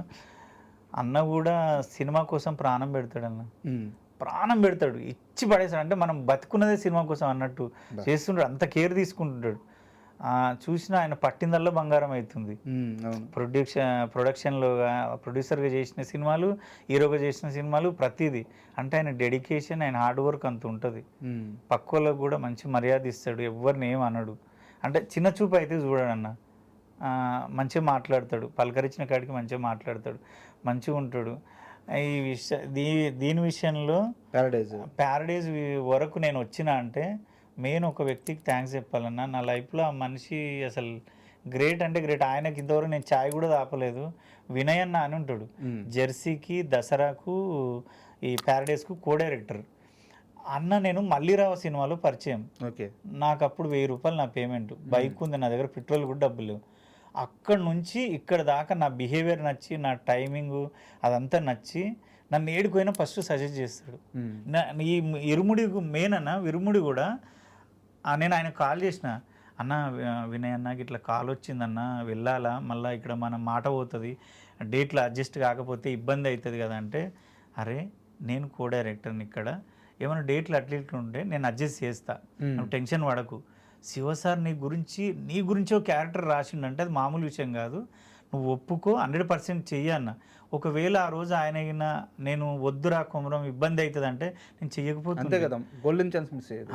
అన్న కూడా సినిమా కోసం ప్రాణం పెడతాడన్న, ప్రాణం పెడతాడు, ఇచ్చి పడేస్తాడు. అంటే మనం బతుకున్నదే సినిమా కోసం అన్నట్టు చేస్తుంటాడు, అంత కేర్ తీసుకుంటుంటాడు. చూసిన ఆయన పట్టిందల్లా బంగారం అవుతుంది. ప్రొడక్షన్లో ప్రొడ్యూసర్గా చేసిన సినిమాలు, హీరోగా చేసిన సినిమాలు, ప్రతిదీ అంటే ఆయన డెడికేషన్, ఆయన హార్డ్ వర్క్ అంత ఉంటుంది. పక్కోళ్ళకు కూడా మంచి మర్యాద ఇస్తాడు, ఎవరిని ఏం అనడు. అంటే చిన్న చూపు అయితే చూడడన్న, మంచిగా మాట్లాడతాడు, పలకరించిన కాడికి మంచిగా మాట్లాడతాడు, మంచిగా ఉంటాడు. ఈ దీని విషయంలో ప్యారడైజ్ వరకు నేను వచ్చిన అంటే మెయిన్ ఒక వ్యక్తికి థ్యాంక్స్ చెప్పాలన్నా. నా లైఫ్లో ఆ మనిషి అసలు గ్రేట్ అంటే గ్రేట్. ఆయనకి ఇంతవరకు నేను ఛాయ్ కూడా తాపలేదు. వినయ్ అన్న అని ఉంటాడు, జెర్సీకి, దసరాకు, ఈ ప్యారడైజ్కు కో డైరెక్టర్. అన్న నేను మల్లిరావ సినిమాలో పరిచయం. నాకు అప్పుడు 1000 రూపాయలు నా పేమెంట్, బైక్ ఉంది నా దగ్గర, పెట్రోల్ కూడా డబ్బులు లేవు. అక్కడ నుంచి ఇక్కడ దాకా నా బిహేవియర్ నచ్చి, నా టైమింగు అదంతా నచ్చి నన్ను ఏడుకోయినా ఫస్ట్ సజెస్ట్ చేస్తాడు. ఈ ఇరుముడి మెయిన్ అన్న, ఇరుముడి కూడా నేను ఆయన కాల్ చేసిన, అన్న వినయ్ అన్నకి ఇట్లా కాల్ వచ్చిందన్న, వెళ్ళాలా, మళ్ళీ ఇక్కడ మన మాట పోతుంది, డేట్లో అడ్జస్ట్ కాకపోతే ఇబ్బంది అవుతుంది కదా అంటే, అరే నేను కో డైరెక్టర్ని, ఇక్కడ ఏమైనా డేట్లు అట్లా ఉంటే నేను అడ్జస్ట్ చేస్తా, నువ్వు టెన్షన్ పడకు. శివ సార్ నీ గురించి ఒక క్యారెక్టర్ రాసిండంటే అది మామూలు విషయం కాదు, నువ్వు ఒప్పుకో, 100% చెయ్యన్న. ఒకవేళ ఆ రోజు ఆయన నేను వద్దురా కొమరం ఇబ్బంది అవుతుంది అంటే నేను చెయ్యకపోతే కదా, గోల్డెన్ ఛాన్స్ మిస్ అయ్యేది.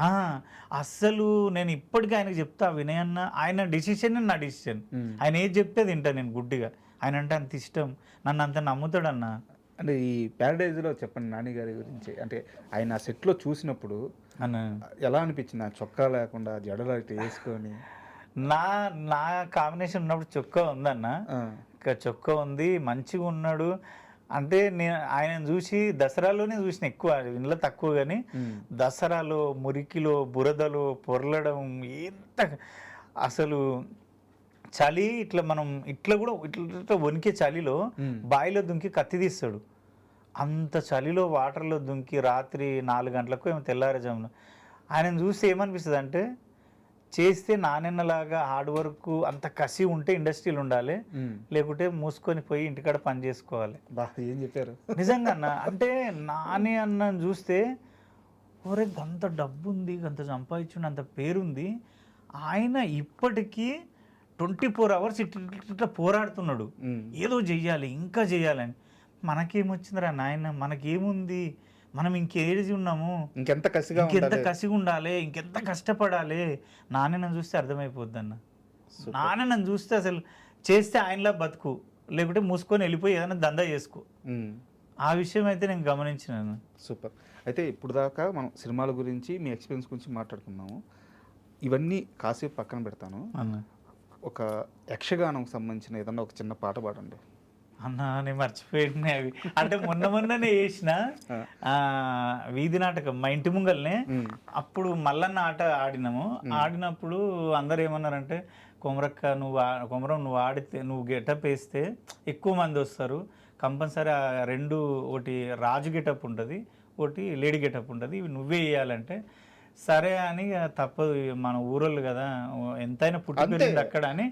అస్సలు నేను ఇప్పటికీ ఆయనకు చెప్తా, వినయ్ అన్న ఆయన డిసిషన్ నా డిసిషన్, ఆయన ఏది చెప్తే తింటా నేను గుడ్డిగా. ఆయన అంటే అంత ఇష్టం, నన్ను అంత నమ్ముతాడన్న. అంటే ఈ ప్యారడైజ్లో చెప్పండి నాని గారి గురించి. అంటే ఆయన సెట్లో చూసినప్పుడు ఎలా అనిపించింది, చొక్కా లేకుండా జడలు అయితే వేసుకొని? నా కాంబినేషన్ ఉన్నప్పుడు చొక్కా ఉందన్న, ఇంకా చొక్కా ఉంది, మంచిగా ఉన్నాడు. అంటే నేను ఆయన చూసి దసరాలోనే చూసిన ఎక్కువ, ఇంట్లో తక్కువ. కానీ దసరాలో మురికిలో బురదలో పొరలడం, ఎంత అసలు చలి, ఇట్లా మనం ఇట్లా కూడా ఇట్లా వణికే చలిలో బావిలో దుంకి కత్తి తీస్తాడు. అంత చలిలో వాటర్లో దుంకి రాత్రి 4 గంటలకు ఏమో తెల్లారుజామున ఆయన చూస్తే ఏమనిపిస్తుంది అంటే, చేస్తే నానెన్నలాగా హార్డ్ వర్క్ అంత కసి ఉంటే ఇండస్ట్రీలు ఉండాలి, లేకుంటే మూసుకొని పోయి ఇంటికాడ పని చేసుకోవాలి. ఏం చెప్పారు నిజంగా అన్న. అంటే నాని అన్న చూస్తే, ఒరే అంత డబ్బు ఉంది, అంత సంపాదించుండి, అంత పేరుంది, ఆయన ఇప్పటికీ 24 hours ఇట్లా పోరాడుతున్నాడు, ఏదో చెయ్యాలి, ఇంకా చెయ్యాలని. మనకేమొచ్చిందిరా నాయన, మనకేముంది, మనం ఇంకేది ఉన్నాము, ఇంకెంత కసిగా ఉండాలి, ఇంకెంత కష్టపడాలి. నాన్నని చూస్తే అర్థమైపోద్ది అన్న. నాన్నని చూస్తే అసలు చేస్తే ఆయనలా బతుకు, లేకుంటే మూసుకొని వెళ్ళిపోయి ఏదైనా దందా చేసుకో. ఆ విషయం అయితే నేను గమనించినాను. సూపర్. అయితే ఇప్పుడు దాకా మనం సినిమాల గురించి, మీ ఎక్స్పీరియన్స్ గురించి మాట్లాడుకున్నాము. ఇవన్నీ కాసేపు పక్కన పెడతాను. ఒక యక్షగానం సంబంధించిన ఏదన్నా ఒక చిన్న పాట పాడండి. అన్న నేను మర్చిపోయినా అవి. అంటే మొన్ననే వేసిన వీధి నాటకం మా ఇంటి ముంగల్నే, అప్పుడు మల్లన్న ఆట ఆడినాము. ఆడినప్పుడు అందరు ఏమన్నారంటే, కొమరం నువ్వు ఆడితే, నువ్వు గెటప్ వేస్తే ఎక్కువ మంది వస్తారు, కంపల్సరీ 2, ఒకటి రాజు గెటప్ ఉంటుంది, ఒకటి లేడీ గెటప్ ఉంటుంది, ఇవి నువ్వే వేయాలంటే సరే అని తప్పదు, మన ఊరోళ్ళు కదా, ఎంతైనా పుట్టిపోయింది అక్కడ అని.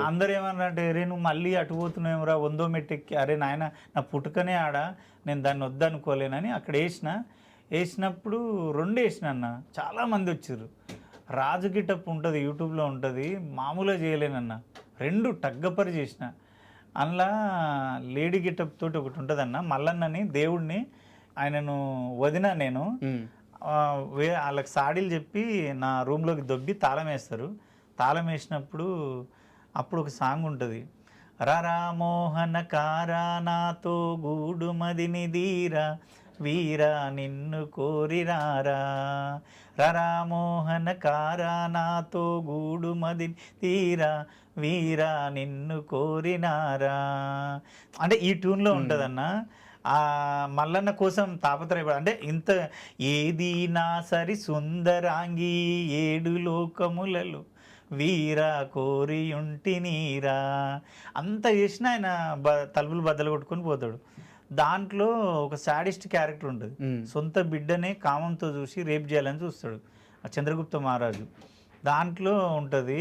అందరు ఏమన్నారంటే, అరే నువ్వు మళ్ళీ అటు పోతున్నావురా, 100వ మెట్టెక్కి, అరే నాయన నా పుట్టుకనే ఆడ, నేను దాన్ని వద్దనుకోలేనని అక్కడ వేసినప్పుడు 2 వేసిన అన్న. చాలామంది వచ్చారు. రాజు గిటప్ ఉంటుంది, యూట్యూబ్లో ఉంటుంది, మామూలుగా చేయలేనన్న. 2 టగ్గపరి చేసిన. అందులో లేడీ గిటప్ తోటి ఒకటి ఉంటుందన్న, మల్లన్నని దేవుడిని ఆయనను వదిన నేను వాళ్ళకి సాడీలు చెప్పి నా రూమ్లోకి దొబ్బి తాళం వేస్తారు. తాళం వేసినప్పుడు అప్పుడు ఒక సాంగ్ ఉంటుంది, రరా మోహన కారా నాతో గూడు మదిని దీరా వీరా నిన్ను కోరిరారా, రరా మోహన కారా నాతో గూడు మదిని తీరా వీరా నిన్ను కోరినారా. అంటే ఈ ట్యూన్లో ఉంటుందన్న. ఆ మల్లన్న కోసం తాపత్రయపడ అంటే ఇంత ఏది నా సరి సుందరాంగి 7 లోకములలో వీరా కోరియుంటి నీరా అంత చేసిన ఆయన తలుపులు బద్దలు కొట్టుకొని పోతాడు. దాంట్లో ఒక సాడిస్ట్ క్యారెక్టర్ ఉంటుంది. సొంత బిడ్డనే కామంతో చూసి రేప్ చేయాలని చూస్తాడు ఆ చంద్రగుప్త మహారాజు. దాంట్లో ఉంటుంది,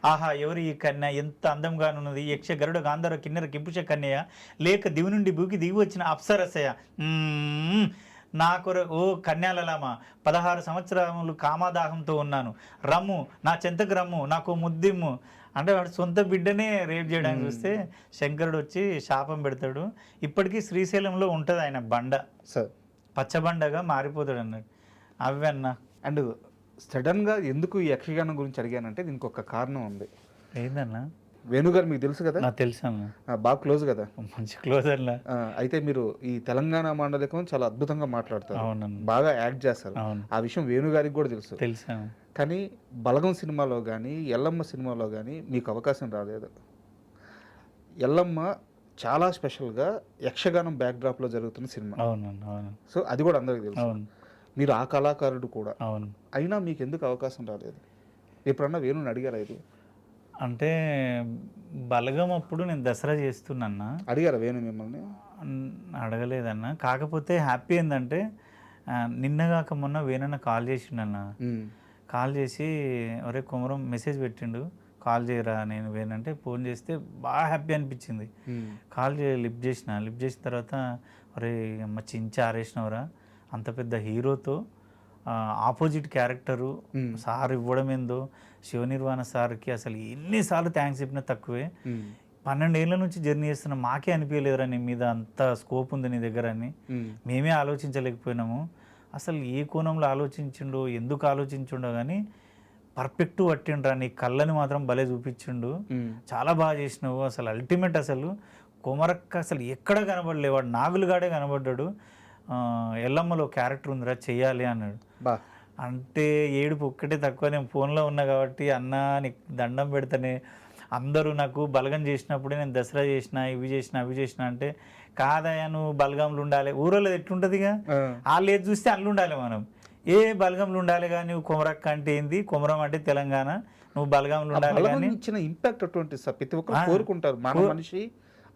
ఆహా ఎవరు ఈ కన్య ఎంత అందంగానున్నది, యక్ష గరుడ గాంధర్వ కిన్నెర కింపుష కన్యయ లేక దివి నుండి భూకి దిగి వచ్చిన అప్సరసయ నా ఓ కన్యాలలామ 16 సంవత్సరములు కామాదాహంతో ఉన్నాను, రమ్ము నా చెంతకు రమ్ము నాకు ముద్దిమ్ము అంటే వాడు సొంత బిడ్డనే రేప్ చేయడానికి చూస్తే శంకరుడు వచ్చి శాపం పెడతాడు. ఇప్పటికీ శ్రీశైలంలో ఉంటుంది ఆయన బండ, పచ్చబండగా మారిపోతాడు అన్నాడు. అవి అన్న. అండ్ సడన్గా ఎందుకు ఈ యక్షగానం గురించి అడిగానంటే దీనికి ఒక కారణం ఉంది. ఏందన్నా? వేణుగారు మీకు తెలుసు కదా? నాకు తెలుసు అన్న, బాగా క్లోజ్ కదా. మంచి క్లోజ్ అన్న. అయితే మీరు ఈ తెలంగాణ మాండలికం చాలా అద్భుతంగా మాట్లాడతారు, బాగా యాక్ట్ చేస్తారు. ఆ విషయం వేణుగారికి కూడా తెలుసు. కానీ బలగం సినిమాలో కానీ ఎల్లమ్మ సినిమాలో కానీ మీకు అవకాశం రాలేదు. ఎల్లమ్మ చాలా స్పెషల్గా యక్షగానం బ్యాక్డ్రాప్లో జరుగుతున్న సినిమా. సో అది కూడా అందరికీ తెలుసు. మీరు ఆ కళాకారుడు కూడా, అయినా మీకు ఎందుకు అవకాశం రాలేదు? ఎప్పుడన్నా వేణుని అడిగారా ఇది? అంటే బలగం అప్పుడు నేను దసరా చేస్తున్నా. అడిగారా వేణు మిమ్మల్ని? అడగలేదన్న. కాకపోతే హ్యాపీ ఏంటంటే నిన్నగాక మొన్న వేణన్న కాల్ చేసిండన్న. కాల్ చేసి ఒరే కుమరం మెసేజ్ పెట్టిండు, కాల్ చేయరా నేను వేనంటే ఫోన్ చేస్తే బాగా హ్యాపీ అనిపించింది. కాల్ లిఫ్ట్ చేసిన తర్వాత ఒరే అమ్మ చించి ఆరేసినవరా, అంత పెద్ద హీరోతో ఆపోజిట్ క్యారెక్టరు సార్ ఇవ్వడం ఏందో, శివనిర్వాణ సార్కి అసలు ఎన్నిసార్లు థ్యాంక్స్ చెప్పినా తక్కువే. 12 ఏళ్ళ నుంచి జర్నీ చేస్తున్నా, మాకే అనిపించలేదురా నీ మీద అంత స్కోప్ ఉంది నీ దగ్గర అని. మేమే ఆలోచించలేకపోయినాము. అసలు ఏ కోణంలో ఆలోచించిండో, ఎందుకు ఆలోచించిండో కానీ పర్ఫెక్ట్ పట్టిండ్రా, నీ కళ్ళని మాత్రం భలే చూపించిండు, చాలా బాగా చేసినావు. అసలు అల్టిమేట్. అసలు కొమరక్క అసలు ఎక్కడ కనబడలే, వాడు నాగులుగాడే కనబడ్డాడు. ఎల్లమ్మలో క్యారెక్టర్ ఉందిరా చెయ్యాలి అన్నాడు. అంటే ఏడుపు ఒక్కటే తక్కువ. నేను ఫోన్లో ఉన్నా కాబట్టి అన్న నీకు దండం పెడతానే, అందరూ నాకు బలగం చేసినప్పుడే నేను దసరా చేసిన, ఇవి చేసిన అవి చేసిన అంటే, కాదయ్యా నువ్వు బలగంలు ఉండాలి. ఊరోళ్ళు ఎట్లుంటుందిగా, వాళ్ళు ఏది చూస్తే అల్లు ఉండాలి. మనం ఏ బలగంలు ఉండాలి కానీ, నువ్వు కొమరక్క అంటే ఏంది, కొమరం అంటే తెలంగాణ, నువ్వు బలగంలు ఉండాలి కానీ ఇచ్చిన ఇంపాక్ట్ అటువంటి ప్రతి ఒక్కరు కోరుకుంటారు, మన మనిషి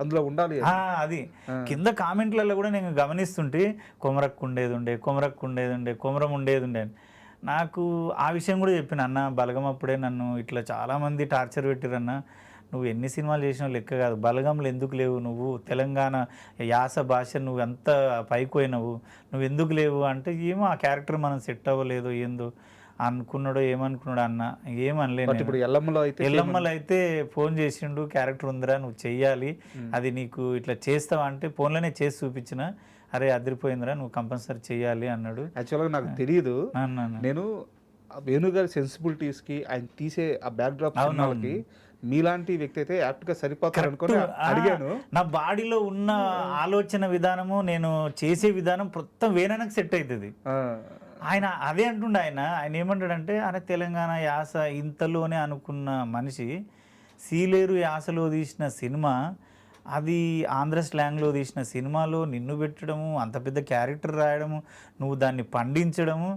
అందులో ఉండాలి. అది కింద కామెంట్లలో కూడా నేను గమనిస్తుంటే కొమరక్కు ఉండేది ఉండే, కొమరం ఉండేది ఉండే. నాకు ఆ విషయం కూడా చెప్పిన అన్న, బలగం అప్పుడే నన్ను ఇట్లా చాలామంది టార్చర్ పెట్టిరన్న, నువ్వు ఎన్ని సినిమాలు చేసినావు లెక్క కాదు, బలగంలో ఎందుకు లేవు నువ్వు, తెలంగాణ యాస భాష నువ్వు ఎంత పైపోయినావు, నువ్వు ఎందుకు లేవు అంటే, ఏమో ఆ క్యారెక్టర్ మనం సెట్ అవ్వలేదు ఏందో అనుకున్నాడో ఏమనుకున్నాడు అన్న, ఏమనలేదు. ఇప్పుడు ఎల్లమ్మలో అయితే ఫోన్ చేసిండు, క్యారెక్టర్ ఉందిరా నువ్వు చెయ్యాలి, అది నీకు ఇట్లా చేస్తావా అంటే ఫోన్లోనే చేసి చూపించిన, అరే అదిరిపోయిందిరా నువ్వు కంపల్సరీ చెయ్యాలి అన్నాడు. యాక్చువల్గా నాకు తెలియదు, నేను వేణుగారి సెన్సిబిలిటీస్కి ఆయన తీసే ఆ బ్యాక్ డ్రాప్ సినిమాలకి మీలాంటి వ్యక్తి అయితే యాప్ట్గా సరిపోతారు అనుకుని అడిగాను. నా బాడీలో ఉన్న ఆలోచన విధానము, నేను చేసే విధానం మొత్తం వేణన్నకు సెట్ అవుతుంది. ఆయన అదే అంటుండే. ఆయన ఏమంటాడంటే, ఆయన తెలంగాణ యాస ఇంతలోనే అనుకున్న మనిషి సీలేరు యాసలో తీసిన సినిమా, అది ఆంధ్ర స్లాంగ్లో తీసిన సినిమాలో నిన్ను పెట్టడము, అంత పెద్ద క్యారెక్టర్ రాయడము, నువ్వు దాన్ని పండించడము,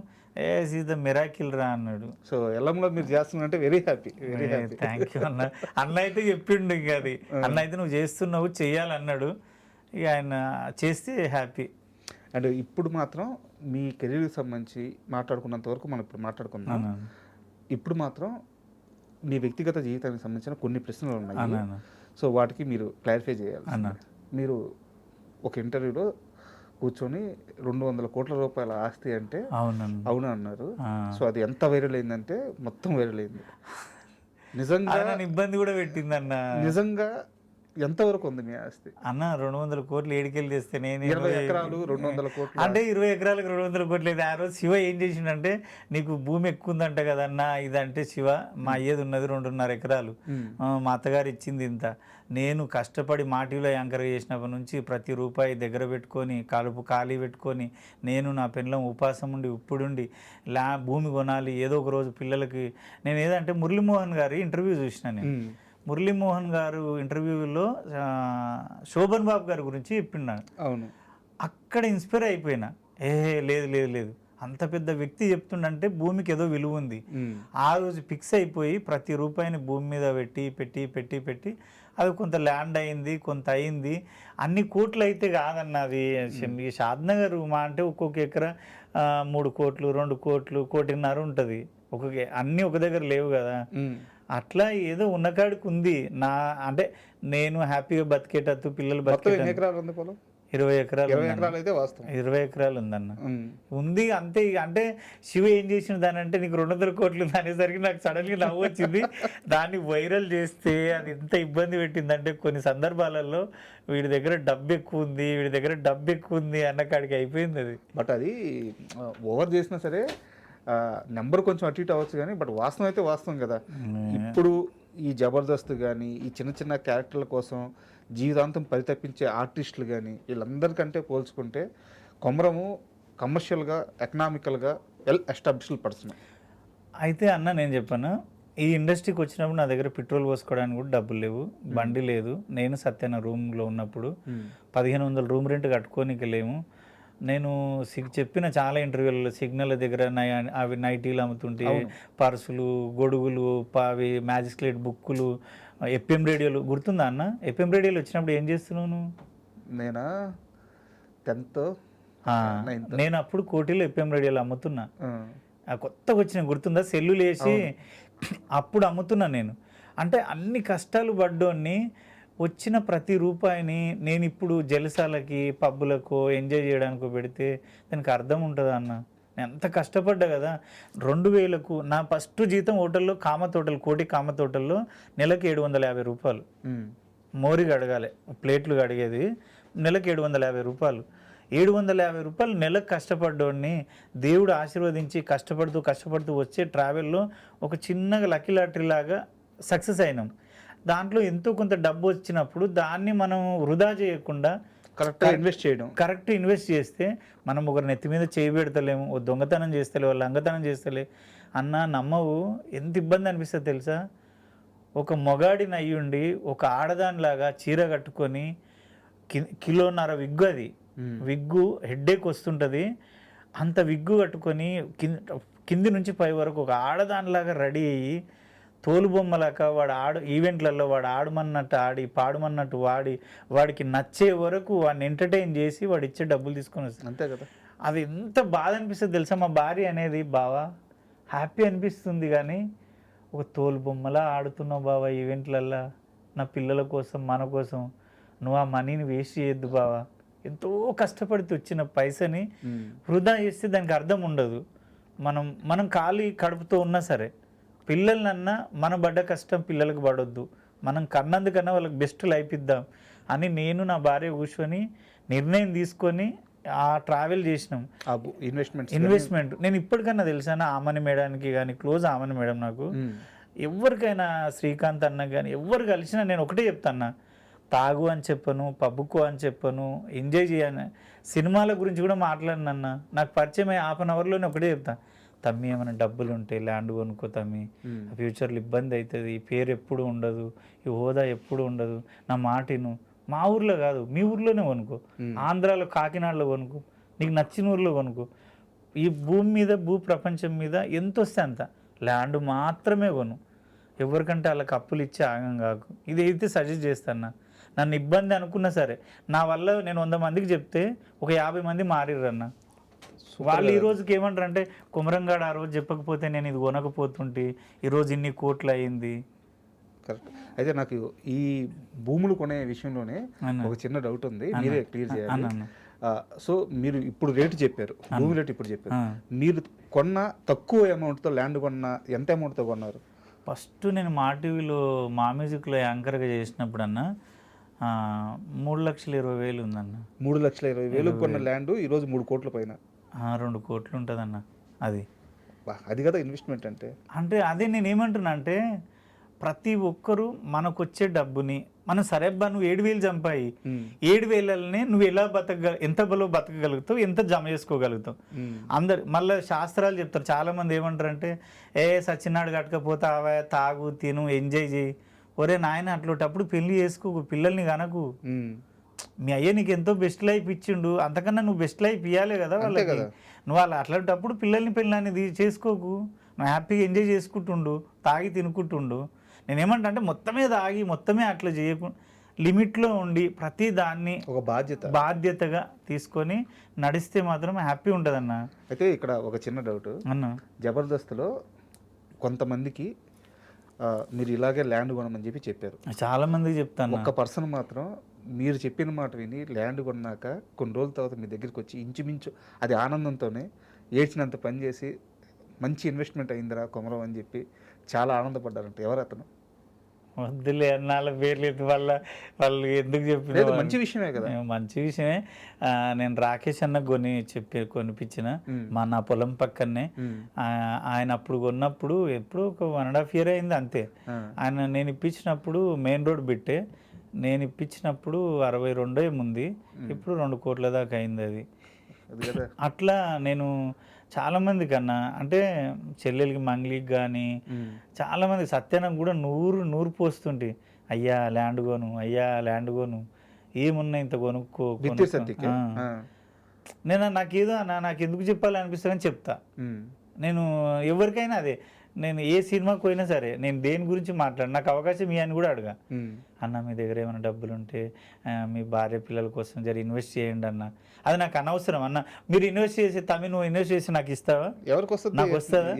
ఈజ్ ద మిరాకిల్ రా అన్నాడు. సో ఎల్లంలో మీరు చేస్తున్నారంటే వెరీ హ్యాపీ. థ్యాంక్ యూ అన్న. అన్న అయితే చెప్పిండు, ఇక అది అన్న అయితే నువ్వు చేస్తున్నావు చెయ్యాలన్నాడు. ఇక ఆయన చేస్తే హ్యాపీ. అండ్ ఇప్పుడు మాత్రం మీ కెరీర్కి సంబంధించి మాట్లాడుకున్నంత వరకు మనం ఇప్పుడు మాట్లాడుకున్నాం. ఇప్పుడు మాత్రం మీ వ్యక్తిగత జీవితానికి సంబంధించిన కొన్ని ప్రశ్నలు ఉన్నాయి. సో వాటికి మీరు క్లారిఫై చేయాలి. మీరు ఒక ఇంటర్వ్యూలో కూర్చొని 200 కోట్ల రూపాయల ఆస్తి అంటే అవును అన్నారు. సో అది ఎంత వైరల్ అయిందంటే మొత్తం వైరల్ అయింది. నిజంగా ఇబ్బంది కూడా పెట్టింది అన్న. నిజంగా ఎంతవరకు ఉంది మీ ఆస్తి అన్న? 200 కోట్లు ఏడికెళ్ళి తెస్తే నేను 20 ఎకరాలు 200 కోట్లు అంటే 20 ఎకరాలకు 200 కోట్లు లేదు. ఆ రోజు శివ ఏం చేసిండంటే, నీకు భూమి ఎక్కువ ఉందంట కదన్నా ఇదంటే, శివ మా అయ్యేది ఉన్నది 2.5 ఎకరాలు, మా అత్తగారు ఇచ్చింది ఇంత, నేను కష్టపడి మాటిలో యాంకర్ చేసినప్పటి నుంచి ప్రతి రూపాయి దగ్గర పెట్టుకొని కలుపు ఖాళీ పెట్టుకొని నేను నా పెళ్ళం ఉపాసం ఉండి ఇప్పుడుండి భూమి కొనాలి ఏదో ఒక రోజు పిల్లలకి. నేను ఏదంటే మురళీమోహన్ గారి ఇంటర్వ్యూ చూసిన, నేను మురళీమోహన్ గారు ఇంటర్వ్యూలో శోభన్ బాబు గారి గురించి చెప్పిండు. అవును, అక్కడ ఇన్స్పైర్ అయిపోయినా, లేదు లేదు లేదు, అంత పెద్ద వ్యక్తి చెప్తుండంటే భూమికి ఏదో విలువ ఉంది. ఆ రోజు ఫిక్స్ అయిపోయి ప్రతి రూపాయిని భూమి మీద పెట్టి పెట్టి పెట్టి పెట్టి అది కొంత ల్యాండ్ అయింది, కొంత అయింది. అన్ని కోట్లు అయితే కాదన్నది. ఈ షాద్నగర్ మా అంటే ఒక్కొక్క ఎకరా 3 కోట్లు 2 కోట్లు 1.5 కోట్లు ఉంటుంది. అన్నీ ఒక దగ్గర లేవు కదా. అట్లా ఏదో ఉన్నకాడికి ఉంది. నా అంటే నేను హ్యాపీగా బతికేటట్టు పిల్లలు బతికేటట్టు 20 ఎకరాలు 20 ఎకరాలు ఉందన్న. ఉంది అంతే. అంటే శివ ఏం చేసిన దాని అంటే నీకు 200 కోట్లు ఉంది అనేసరికి నాకు సడన్గా నవ్వు వచ్చింది. దాన్ని వైరల్ చేస్తే అది ఎంత ఇబ్బంది పెట్టిందంటే కొన్ని సందర్భాలలో వీడి దగ్గర డబ్బు ఎక్కువ ఉంది, వీడి దగ్గర డబ్బు ఎక్కువ ఉంది అన్న కాడికి అయిపోయింది అది. బట్ అది ఓవర్ చేసినా సరే నెంబర్ కొంచెం అటు ఇటు అవ్వచ్చు కానీ బట్ వాస్తవం అయితే వాస్తవం కదా. ఇప్పుడు ఈ జబర్దస్త్ కానీ ఈ చిన్న చిన్న క్యారెక్టర్ల కోసం జీవితాంతం పరితపించే ఆర్టిస్టులు కానీ వీళ్ళందరికంటే పోల్చుకుంటే కొమరము కమర్షియల్గా ఎకనామికల్గా వెల్ ఎస్టాబ్లిష్డ్ పర్సన్. అయితే అన్న నేను చెప్పాను, ఈ ఇండస్ట్రీకి వచ్చినప్పుడు నా దగ్గర పెట్రోల్ పోసుకోవడానికి కూడా డబ్బులు లేవు, బండి లేదు. నేను సత్యన రూమ్లో ఉన్నప్పుడు 1500 రూమ్ రెంట్ కట్టుకోనికి లేము. నేను చెప్పిన చాలా ఇంటర్వ్యూలలో సిగ్నల్ దగ్గర అవి నైటీలు అమ్ముతుంటే పర్సులు, గొడుగులు, అవి మ్యాజిస్ట్రేట్ బుక్కులు, ఎఫ్ఎం రేడియోలు. గుర్తుందా అన్న? ఎఫ్ఎం రేడియోలు వచ్చినప్పుడు ఏం చేస్తున్నావు నువ్వు? నేనా 10th నేను అప్పుడు కోటిలో ఎఫ్ఎం రేడియోలు అమ్ముతున్నా. కొత్తగా వచ్చిన గుర్తుందా? సెల్లులు వేసి అప్పుడు అమ్ముతున్నా నేను. అంటే అన్ని కష్టాలు పడ్డోన్ని వచ్చిన ప్రతి రూపాయిని నేను ఇప్పుడు జలసాలకి పబ్బులకు ఎంజాయ్ చేయడానికో పెడితే దానికి అర్థం ఉంటుందా అన్న? నేను ఎంత కష్టపడ్డా కదా. 2000కు నా ఫస్ట్ జీతం హోటల్లో కామత్ హోటల్, కోటి కామత్ హోటల్లో నెలకి 750 రూపాయలు. మోరిగా అడగాలి, ప్లేట్లు అడిగేది. నెలకి 750 రూపాయలు. 750 రూపాయలు నెలకు కష్టపడ్డోడిని దేవుడు ఆశీర్వదించి కష్టపడుతూ వచ్చే ట్రావెల్లో ఒక చిన్నగా లక్కీ లాటరీ లాగా సక్సెస్ అయినాం. దాంట్లో ఎంతో కొంత డబ్బు వచ్చినప్పుడు దాన్ని మనం వృధా చేయకుండా కరెక్ట్ ఇన్వెస్ట్ చేస్తే మనం ఒకరి నెత్తి మీద చేయి పెడతలేము, ఓ దొంగతనం చేస్తలే, వాళ్ళు లంగతనం చేస్తలే అన్న నమ్మవు. ఎంత ఇబ్బంది అనిపిస్తుంది తెలుసా? ఒక మొగాడిని అయ్యుండి ఒక ఆడదానిలాగా చీర కట్టుకొని 1.5 కిలోల విగ్గు, అది విగ్గు హెడ్ఏక్ వస్తుంటుంది, అంత విగ్గు కట్టుకొని కింది నుంచి పై వరకు ఒక ఆడదానిలాగా రెడీ అయ్యి తోలుబొమ్మలాక వాడు ఈవెంట్లలో వాడు ఆడమన్నట్టు ఆడి పాడమన్నట్టు వాడికి నచ్చే వరకు వాడిని ఎంటర్టైన్ చేసి వాడు ఇచ్చే డబ్బులు తీసుకొని వస్తుంది. అంతే కదా. అది ఎంత బాధ అనిపిస్తుంది తెలుసా? మా భార్య అనేది బావా హ్యాపీ అనిపిస్తుంది కానీ ఒక తోలుబొమ్మలా ఆడుతున్నావు బావా ఈవెంట్లల్లో, నా పిల్లల కోసం మన కోసం నువ్వు ఆ మనీని వేస్ట్ చేయొద్దు బావా. ఎంతో కష్టపడితే వచ్చిన పైసని వృధా చేస్తే దానికి అర్థం ఉండదు. మనం ఖాళీ కడుపుతో ఉన్నా సరే పిల్లలన్నా మన పడ్డ కష్టం పిల్లలకు పడొద్దు, మనం కన్నందుకన్నా వాళ్ళకి బెస్ట్ లైఫ్ ఇద్దాం అని నేను నా భార్య కూర్చొని నిర్ణయం తీసుకొని ఆ ట్రావెల్ చేసినాం. ఇన్వెస్ట్మెంట్ నేను ఇప్పటికన్నా తెలుసాను ఆమని మేడానికి కానీ క్లోజ్ ఆమని మేడం నాకు ఎవరికైనా శ్రీకాంత్ అన్న కానీ ఎవరు కలిసినా నేను ఒకటే చెప్తాను, తాగు అని చెప్పను, పబ్బుకో అని చెప్పను, ఎంజాయ్ చేయను. సినిమాల గురించి కూడా మాట్లాడినన్న నాకు పరిచయం 1/2 అవర్లోనే ఒకటే చెప్తాను, తమ్మి ఏమైనా డబ్బులు ఉంటే ల్యాండ్ కొనుక్కో తమ్మి, ఫ్యూచర్లో ఇబ్బంది అవుతుంది, పేరు ఎప్పుడు ఉండదు, ఈ హోదా ఎప్పుడు ఉండదు, నా మాటిను. మా ఊర్లో కాదు మీ ఊర్లోనే కొనుక్కో, ఆంధ్రాలో కాకినాడలో కొనుక్కో, నీకు నచ్చిన ఊర్లో కొనుక్కో. ఈ భూమి మీద భూ ప్రపంచం మీద ఎంత వస్తే అంత ల్యాండ్ మాత్రమే కొను, ఎవరికంటే వాళ్ళకి అప్పులు ఇచ్చి ఆగం కాకు. ఇదైతే సజెస్ట్ చేస్తాను. నన్ను ఇబ్బంది అనుకున్నా సరే నా వల్ల నేను 100 మందికి చెప్తే ఒక 50 మంది మారిర్రన్న. వాళ్ళు ఈ రోజుకి ఏమంటారు అంటే కుమరంగాడు ఆ రోజు చెప్పకపోతే నేను ఇది కొనకపోతుంటే ఈరోజు ఇన్ని కోట్లు అయింది. కరెక్ట్. అయితే నాకు ఈ భూములు కొనే విషయంలోనే ఒక చిన్న డౌట్ ఉంది, మీరే క్లియర్ చేయాలి. సో మీరు ఇప్పుడు రేటు చెప్పారు, భూమి రేటు ఇప్పుడు చెప్పారు, మీరు కొన్న తక్కువ అమౌంట్తో ల్యాండ్ కొన్న ఎంత అమౌంట్తో కొన్నారు? ఫస్ట్ నేను మా టీవీలో మా మ్యూజిక్లో యాంకర్గా చేసినప్పుడు అన్న 3,20,000 ఉందన్న. 3,20,000 కొన్న ల్యాండ్ ఈరోజు 3 కోట్ల పైన, 2 కోట్లు ఉంటుందన్న. అది కదా ఇన్వెస్ట్మెంట్ అంటే అదే నేను ఏమంటున్నా అంటే ప్రతి ఒక్కరూ మనకు వచ్చే డబ్బుని మనం సరేబ్బా నువ్వు 7,000 చంపాయి, 7,000ని నువ్వు ఎలా ఎంత బలో బతకగలుగుతావు, ఎంత జమ చేసుకోగలుగుతావు. అందరు మళ్ళీ శాస్త్రాలు చెప్తారు. చాలామంది ఏమంటారు అంటే సచ్చినాడు కట్టకపోతే తాగు తిను ఎంజాయ్ చేయి. ఒరే నాయన అట్లాంటప్పుడు పెళ్లి చేసుకోకు, పిల్లల్ని కనకు, మీ అయ్య నీకు ఎంతో బెస్ట్ లైఫ్ ఇచ్చిండు, అంతకన్నా నువ్వు బెస్ట్ లైఫ్ ఇవ్వాలి కదా వాళ్ళకి. నువ్వు అలా అట్లాంటప్పుడు పిల్లల్ని చేసుకోకు, నువ్వు హ్యాపీగా ఎంజాయ్ చేసుకుంటుండు, తాగి తినుకుంటుండు. నేనేమంటా అంటే మొత్తమే తాగి మొత్తమే అట్లా చేయకుండా లిమిట్లో ఉండి ప్రతి దాన్ని ఒక బాధ్యతగా తీసుకొని నడిస్తే మాత్రం హ్యాపీ ఉంటుంది అన్న. అయితే ఇక్కడ ఒక చిన్న డౌట్ అన్న, జబర్దస్త్లో కొంతమందికి మీరు ఇలాగే ల్యాండ్ కొనమని చెప్పి చెప్పారు, చాలా మందికి చెప్తాను. ఒక్క పర్సన్ మాత్రం మీరు చెప్పిన మాట విని ల్యాండ్ కొన్నాక కొన్ని రోజుల తర్వాత మీ దగ్గరికి వచ్చి ఇంచుమించు అది ఆనందంతోనే ఏడ్చినంత పని చేసి మంచి ఇన్వెస్ట్మెంట్ అయిందిరా కొమరం అని చెప్పి చాలా ఆనందపడ్డారంట. ఎవరు అతను? వద్దులే అన్నాళ్ళ పేర్లు వాళ్ళు ఎందుకు చెప్పిన మంచి విషయమే కదా. మంచి విషయమే. నేను రాకేష్ అన్న కొనిపించిన నా పొలం పక్కనే. ఆయన అప్పుడు కొన్నప్పుడు ఎప్పుడు ఒక 1.5 year అయింది అంతే. ఆయన నేను ఇప్పించినప్పుడు మెయిన్ రోడ్ బిట్టే, నేను ఇప్పించినప్పుడు 62 ఏముంది, ఇప్పుడు 2 కోట్ల దాకా అయింది అది. అట్లా నేను చాలా మంది కన్నా అంటే చెల్లెలకి మంగ్లీకి కానీ చాలామంది సత్యానికి కూడా నూరు పోస్తుంటే, అయ్యా ల్యాండ్ కొను, అయ్యా ల్యాండ్ కొను, ఏమున్నా ఇంత కొనుక్కో. నేను నాకు ఎందుకు చెప్పాలి అనిపిస్తుందని చెప్తా. నేను ఎవరికైనా అదే, నేను ఏ సినిమాకి పోయినా సరే నేను దేని గురించి మాట్లాడు, నాకు అవకాశం ఇవ్వని కూడా అడగా. అన్న మీ దగ్గర ఏమైనా డబ్బులు ఉంటే మీ భార్య పిల్లల కోసం జర ఇన్వెస్ట్ చేయండి అన్న, అది నాకు అనవసరం అన్న. మీరు ఇన్వెస్ట్ చేసి నువ్వు ఇన్వెస్ట్ చేసి నాకు ఇస్తావా? ఎవరికి వస్తుంది? నాకు వస్తుందా?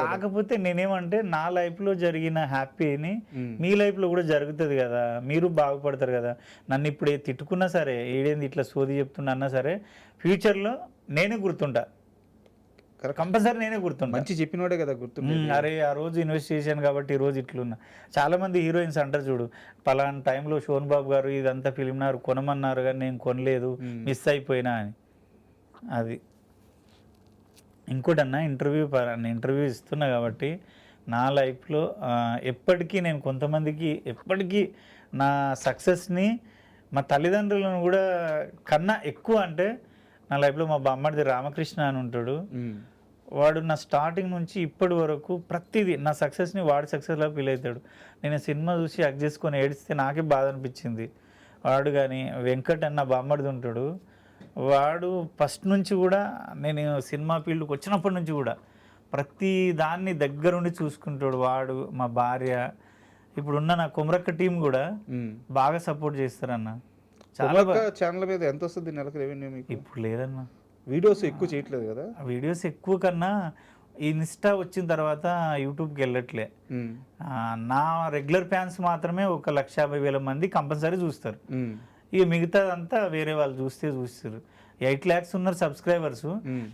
కాకపోతే నేనేమంటే నా లైఫ్లో జరిగిన హ్యాపీని మీ లైఫ్లో కూడా జరుగుతుంది కదా, మీరు బాగుపడతారు కదా. నన్ను ఇప్పుడు తిట్టుకున్నా సరే, ఏడేంది ఇట్లా సోది చెప్తున్నా అన్నా సరే, ఫ్యూచర్లో నేనే గుర్తుంటా, కంపల్సరీ నేనే గుర్తున్నా. మంచి చెప్పినోడే కదా గుర్తుండే. అరే ఆ రోజు ఇన్వెస్ట్ చేశాను కాబట్టి ఈ రోజు ఇట్లున్నా. చాలా మంది హీరోయిన్స్ అంటారు చూడు, పలానా టైంలో శోన్ బాబు గారు ఇదంతా ఫిలిం నారు కొనమన్నారు కానీ నేను కొనలేదు, మిస్ అయిపోయినా అని. అది ఇంకోటన్నా ఇంటర్వ్యూ ఇస్తున్నా కాబట్టి నా లైఫ్లో ఎప్పటికీ నేను కొంతమందికి ఎప్పటికీ నా సక్సెస్ని మా తల్లిదండ్రులను కూడా కన్నా ఎక్కువ అంటే నా లైఫ్లో మా బామ్మడిది రామకృష్ణ అని ఉంటాడు. వాడు నా స్టార్టింగ్ నుంచి ఇప్పటి వరకు ప్రతిదీ నా సక్సెస్ని వాడు సక్సెస్లా ఫీల్ అవుతాడు. నేను సినిమా చూసి యాక్ట్ చేసుకొని ఏడిస్తే నాకే బాధ అనిపించింది. వాడు కానీ వెంకట్ అన్న బామ్మడిది ఉంటాడు, వాడు ఫస్ట్ నుంచి కూడా నేను సినిమా ఫీల్డ్కి వచ్చినప్పటి నుంచి కూడా ప్రతి దాన్ని దగ్గరుండి చూసుకుంటాడు. వాడు మా భార్య ఇప్పుడున్న నా కొమరక్క టీం కూడా బాగా సపోర్ట్ చేస్తారన్న. చాలా ఛానల్ మీద ఎంత వస్తుంది నెలకు రెవెన్యూ మీకు? ఇప్పుడు లేదన్న, వీడియోస్ ఎక్కువ చేయట్లేదు కదా. వీడియోస్ ఎక్కువ కన్నా ఇన్స్టా వచ్చిన తర్వాత యూట్యూబ్కి వెళ్ళట్లే. నా రెగ్యులర్ ఫ్యాన్స్ మాత్రమే 1,50,000 మంది కంపల్సరీ చూస్తారు. ఇక మిగతాదంతా వేరే వాళ్ళు చూస్తారు. 8 lakhs ఉన్నారు సబ్స్క్రైబర్స్.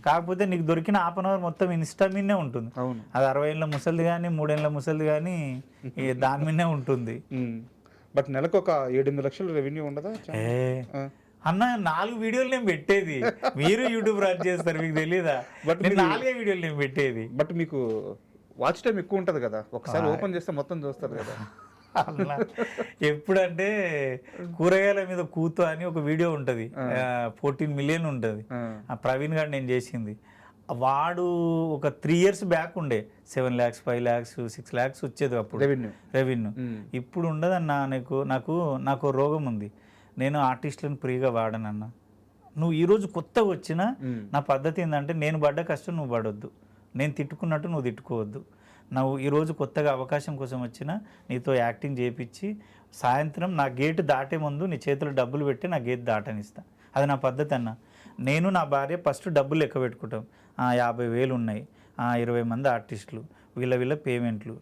కాకపోతే నీకు దొరికిన ½ hour మొత్తం ఇన్స్టా మీదనే ఉంటుంది. అది 60 ఏళ్ళ ముసలిది కానీ 3 ఏళ్ళ ముసలిది కానీ దాని మీదనే ఉంటుంది. బట్ నెలకు ఒక 7-8 లక్షల రెవెన్యూ ఉండదా? అన్న 4 వీడియోలు నేను పెట్టేది, మీరు యూట్యూబ్ రన్ చేస్తారు, మీకు తెలీదా? బట్ 4 వీడియోలు నేను పెట్టేది. బట్ మీకు వాచ్ టైం ఎక్కువ ఉంటుంది కదా, ఒకసారి ఓపెన్ చేస్తే మొత్తం చూస్తారు కదా. అన్న ఎప్పుడంటే కూరగాయల మీద కూతు అని ఒక వీడియో ఉంటుంది, 14 million ఉంటుంది. ఆ ప్రవీణ్ గారు నేను చేసింది. వాడు ఒక 3 years బ్యాక్ ఉండే 7 lakhs 5 lakhs 6 lakhs వచ్చేది అప్పుడు రెవెన్యూ. ఇప్పుడు ఉండదన్నా. నాకు రోగం ఉంది, నేను ఆర్టిస్టులను ఫ్రీగా వాడనన్నా. నువ్వు ఈరోజు కొత్తగా వచ్చినా నా పద్ధతి ఏంటంటే, నేను పడ్డ కష్టం నువ్వు పడొద్దు, నేను తిట్టుకున్నట్టు నువ్వు తిట్టుకోవద్దు. నువ్వు ఈరోజు కొత్తగా అవకాశం కోసం వచ్చినా నీతో యాక్టింగ్ చేయించి సాయంత్రం నా గేటు దాటే ముందు నీ చేతిలో డబ్బులు పెట్టి నా గేట్ దాటనిస్తా. అది నా పద్ధతి అన్న. నేను నా భార్య ఫస్ట్ డబ్బులు లెక్క పెట్టుకుంటాం. 50,000 ఉన్నాయి, 20 మంది ఆర్టిస్టులు, వీళ్ళ పేమెంట్లు,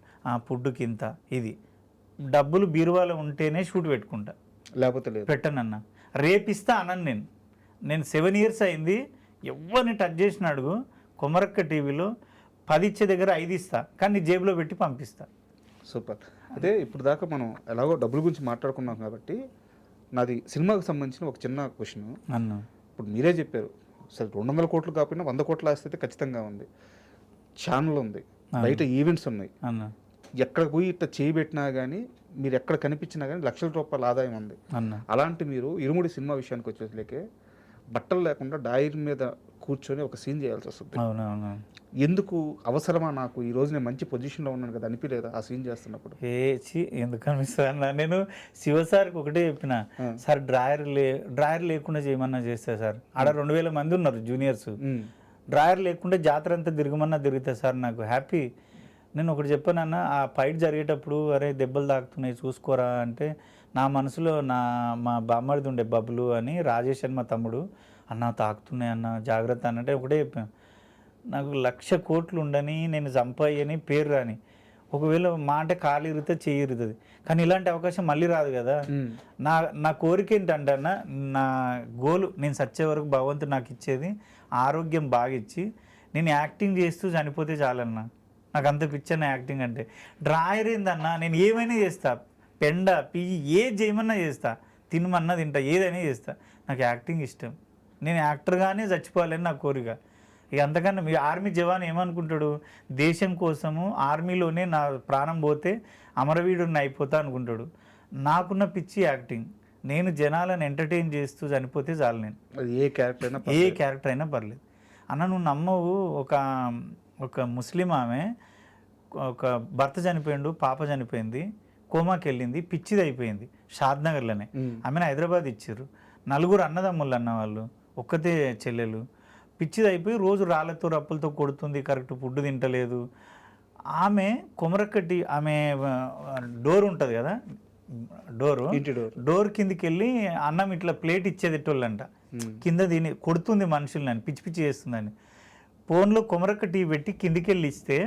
ఫుడ్కి ఇంత, ఇది డబ్బులు బీరువాలో ఉంటేనే షూట్ పెట్టుకుంటా, లేకపోతే పెట్టనన్న. రేపిస్తా అనను. నేను 7 years అయింది, ఎవరిని టచ్ చేసిన అడుగు కొమరక్క టీవీలో 10 ఇచ్చే దగ్గర 5 ఇస్తా, కానీ నీ జేబులో పెట్టి పంపిస్తా. సూపర్. అదే ఇప్పుడు దాకా మనం ఎలాగో డబ్బుల గురించి మాట్లాడుకున్నాం కాబట్టి నాది సినిమాకి సంబంధించిన ఒక చిన్న క్వశ్చన్ అన్న. ఇప్పుడు మీరే చెప్పారు, సరే 200 కోట్లు కాకపోయినా 100 కోట్ల ఆస్తి అయితే ఖచ్చితంగా ఉంది, ఛానల్ ఉంది, బయట ఈవెంట్స్ ఉన్నాయి, ఎక్కడ పోయి ఇట్లా చేయబెట్టినా కానీ మీరు ఎక్కడ కనిపించినా కానీ లక్షల రూపాయల ఆదాయం ఉంది. అలాంటి మీరు ఇరుముడి సినిమా విషయానికి వచ్చేసరికి బట్టలు లేకుండా డైరీ మీద కూర్చొని ఒక సీన్ చేయాల్సి వస్తుంది. అవునవును. ఎందుకు అవసరమా నాకు, ఈ రోజు నేను మంచి పొజిషన్లో ఉన్నాను కదా అనిపించలేదా ఆ సీన్ చేస్తున్నప్పుడు? ఎందుకు అనిపిస్తుంది అన్న, నేను శివసార్కి ఒకటే చెప్పిన, సార్ డ్రాయర్ లేకుండా చేయమన్నా చేస్తా సార్. ఆడ 2000 మంది ఉన్నారు జూనియర్స్, డ్రాయర్ లేకుండా జాతర అంతా తిరగమన్నా తిరుగుతా సార్, నాకు హ్యాపీ. నేను ఒకటి చెప్పానన్న, ఆ ఫైట్ జరిగేటప్పుడు అరే దెబ్బలు తాకుతున్నాయి చూసుకోరా అంటే, నా మనసులో మా బామ్మడిది ఉండే బబ్బులు అని, రాజేష్ అని మా తమ్ముడు, అన్న తాకుతున్నాయి అన్న జాగ్రత్త అనంటే ఒకటే చెప్పాను, నాకు 1,00,000 కోట్లు ఉండని, నేను చంపాయని పేరు రాని, ఒకవేళ మాట కాలు ఇరితే చెయ్యి ఇరుగుతుంది, కానీ ఇలాంటి అవకాశం మళ్ళీ రాదు కదా. నా కోరిక ఏంటంటే అన్న, నా గోలు నేను సచ్చే వరకు భగవంతుడు నాకు ఇచ్చేది ఆరోగ్యం బాగా ఇచ్చి, నేను యాక్టింగ్ చేస్తూ చనిపోతే చాలన్నా, నాకు అంత పిచ్చన్న యాక్టింగ్ అంటే. డ్రాయర్ ఏందన్నా, నేను ఏమైనా చేస్తా, పెండ పియ్యి ఏది చేయమన్నా చేస్తా, తినమన్నా తింటా, ఏదైనా చేస్తా, నాకు యాక్టింగ్ ఇష్టం, నేను యాక్టర్గానే చచ్చిపోవాలని నా కోరిక. ఇక అంతకన్నా మీ ఆర్మీ జవాన్ ఏమనుకుంటాడు, దేశం కోసము ఆర్మీలోనే నా ప్రాణం పోతే అమరవీరుడిని అయిపోతా అనుకుంటాడు. నాకున్న పిచ్చి యాక్టింగ్, నేను జనాలను ఎంటర్టైన్ చేస్తూ చనిపోతే చాలు, నేను ఏ క్యారెక్టర్ అయినా పర్లేదు అన్న. నువ్వు నమ్మవు, ఒక ముస్లిం ఆమె, ఒక భర్త చనిపోయిండు, పాప చనిపోయింది, కోమాకి వెళ్ళింది, పిచ్చిది అయిపోయింది షాద్నగర్లోనే. ఆమెను హైదరాబాద్ ఇచ్చారు, 4 అన్నదమ్ముళ్ళు అన్న వాళ్ళు, ఒక్కతే చెల్లెలు, పిచ్చిది అయిపోయి రోజు రాళ్ళతో రప్పలతో కొడుతుంది, కరెక్ట్ ఫుడ్ తింటలేదు. ఆమె కొమరక్కటి, ఆమె డోర్ ఉంటుంది కదా, డోర్ కిందికి వెళ్ళి అన్నం ఇట్లా ప్లేట్ ఇచ్చేదిట్టోళ్ళంట, కింద దీన్ని కొడుతుంది మనుషులని, పిచ్చి పిచ్చి చేస్తుందని. ఫోన్లో కొమరక్క టీ పెట్టి కిందికి వెళ్ళి ఇస్తే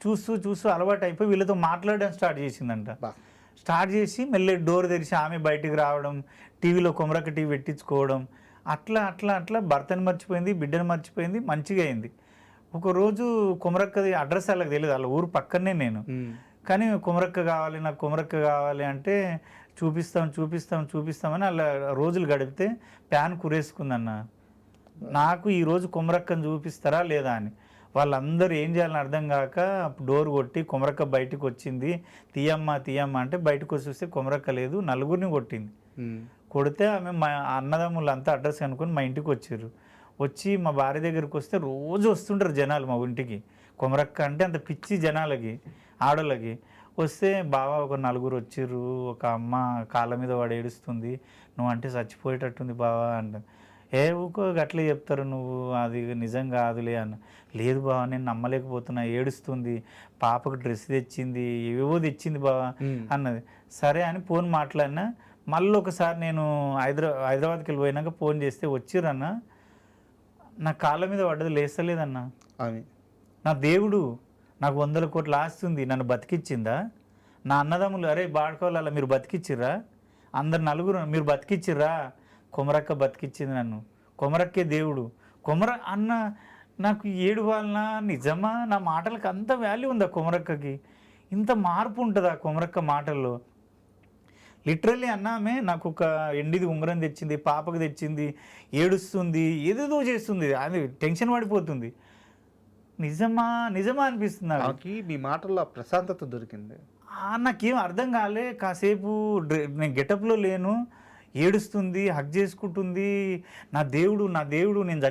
చూస్తూ అలవాటు అయిపోయి వీళ్ళతో మాట్లాడడం స్టార్ట్ చేసిందంట. స్టార్ట్ చేసి మెల్లె డోర్ తెరిచి ఆమె బయటికి రావడం, టీవీలో కొమరక్క టీ పెట్టించుకోవడం, అట్లా భర్తను మర్చిపోయింది, బిడ్డను మర్చిపోయింది, మంచిగా అయింది. ఒకరోజు కొమరక్కది అడ్రస్ వాళ్ళకి తెలియదు, వాళ్ళ ఊరు పక్కనే నేను, కానీ కొమరక్క కావాలి నాకు, కొమరక్క కావాలి అంటే చూపిస్తామని అలా రోజులు గడిపితే ప్యాన్ కురేసుకుందన్న. నాకు ఈరోజు కొమరక్కను చూపిస్తారా లేదా అని వాళ్ళందరూ ఏం చేయాలని అర్థం కాక డోర్ కొట్టి కొమరక్క బయటకు వచ్చింది, తీయమ్మ అంటే బయటకు వచ్చి చూస్తే కొమరక్క లేదు, 4గురిని కొట్టింది. కొడితే ఆమె మా అన్నదమ్ములు అంతా అడ్రస్ కనుక్కొని మా ఇంటికి వచ్చారు. వచ్చి మా భార్య దగ్గరికి వస్తే రోజు వస్తుంటారు జనాలు మా ఇంటికి, కొమరక్క అంటే అంత పిచ్చి జనాలకి, ఆడోళ్ళకి. వస్తే బావ ఒక 4గురు వచ్చిర్రు, ఒక అమ్మ కాళ్ళ మీద వాడు ఏడుస్తుంది, నువ్వు అంటే చచ్చిపోయేటట్టుంది బావా అంట. ఊకో అట్లే చెప్తారు, నువ్వు అది నిజం కాదులే అన్న. లేదు బావ నేను నమ్మలేకపోతున్నా, ఏడుస్తుంది, పాపకు డ్రెస్ తెచ్చింది, ఏవేవో తెచ్చింది బావ అన్నది. సరే అని ఫోన్ మాట్లాడినా. మళ్ళీ ఒకసారి నేను హైదరాబాద్కి వెళ్ళిపోయినాక ఫోన్ చేస్తే వచ్చిర్రన్న, నా కాళ్ళ మీద పడ్డది లేస్తలేదన్న. నా దేవుడు నాకు 100 కోట్ల ఆస్తి ఉంది, నన్ను బతికిచ్చిందా? నా అన్నదమ్ములు అరే బాడుకోవాల మీరు బతికిచ్చిర్రా, అందరు 4 మీరు బతికిచ్చిర్రా? కొమరక్క బతికిచ్చింది నన్ను, కొమరక్కే దేవుడు. అన్న నాకు ఏడువాలనా నిజమా? నా మాటలకు అంత వాల్యూ ఉందా కొమరక్కకి? ఇంత మార్పు ఉంటుందా కొమరక్క మాటల్లో? లిటరల్లీ అన్నామే నాకు ఒక ఎండిది ఉంగరం తెచ్చింది, పాపకు తెచ్చింది, ఏడుస్తుంది, ఏదేదో చేస్తుంది, అది టెన్షన్ పడిపోతుంది. నిజమా అనిపిస్తుంది నాకు. మీ మాటల్లో ప్రశాంతత దొరికింది. నాకేం అర్థం కాలే. కాసేపు నేను గెటప్లో లేను, ఏడుస్తుంది, హగ్ చేసుకుంటుంది, నా దేవుడు నేను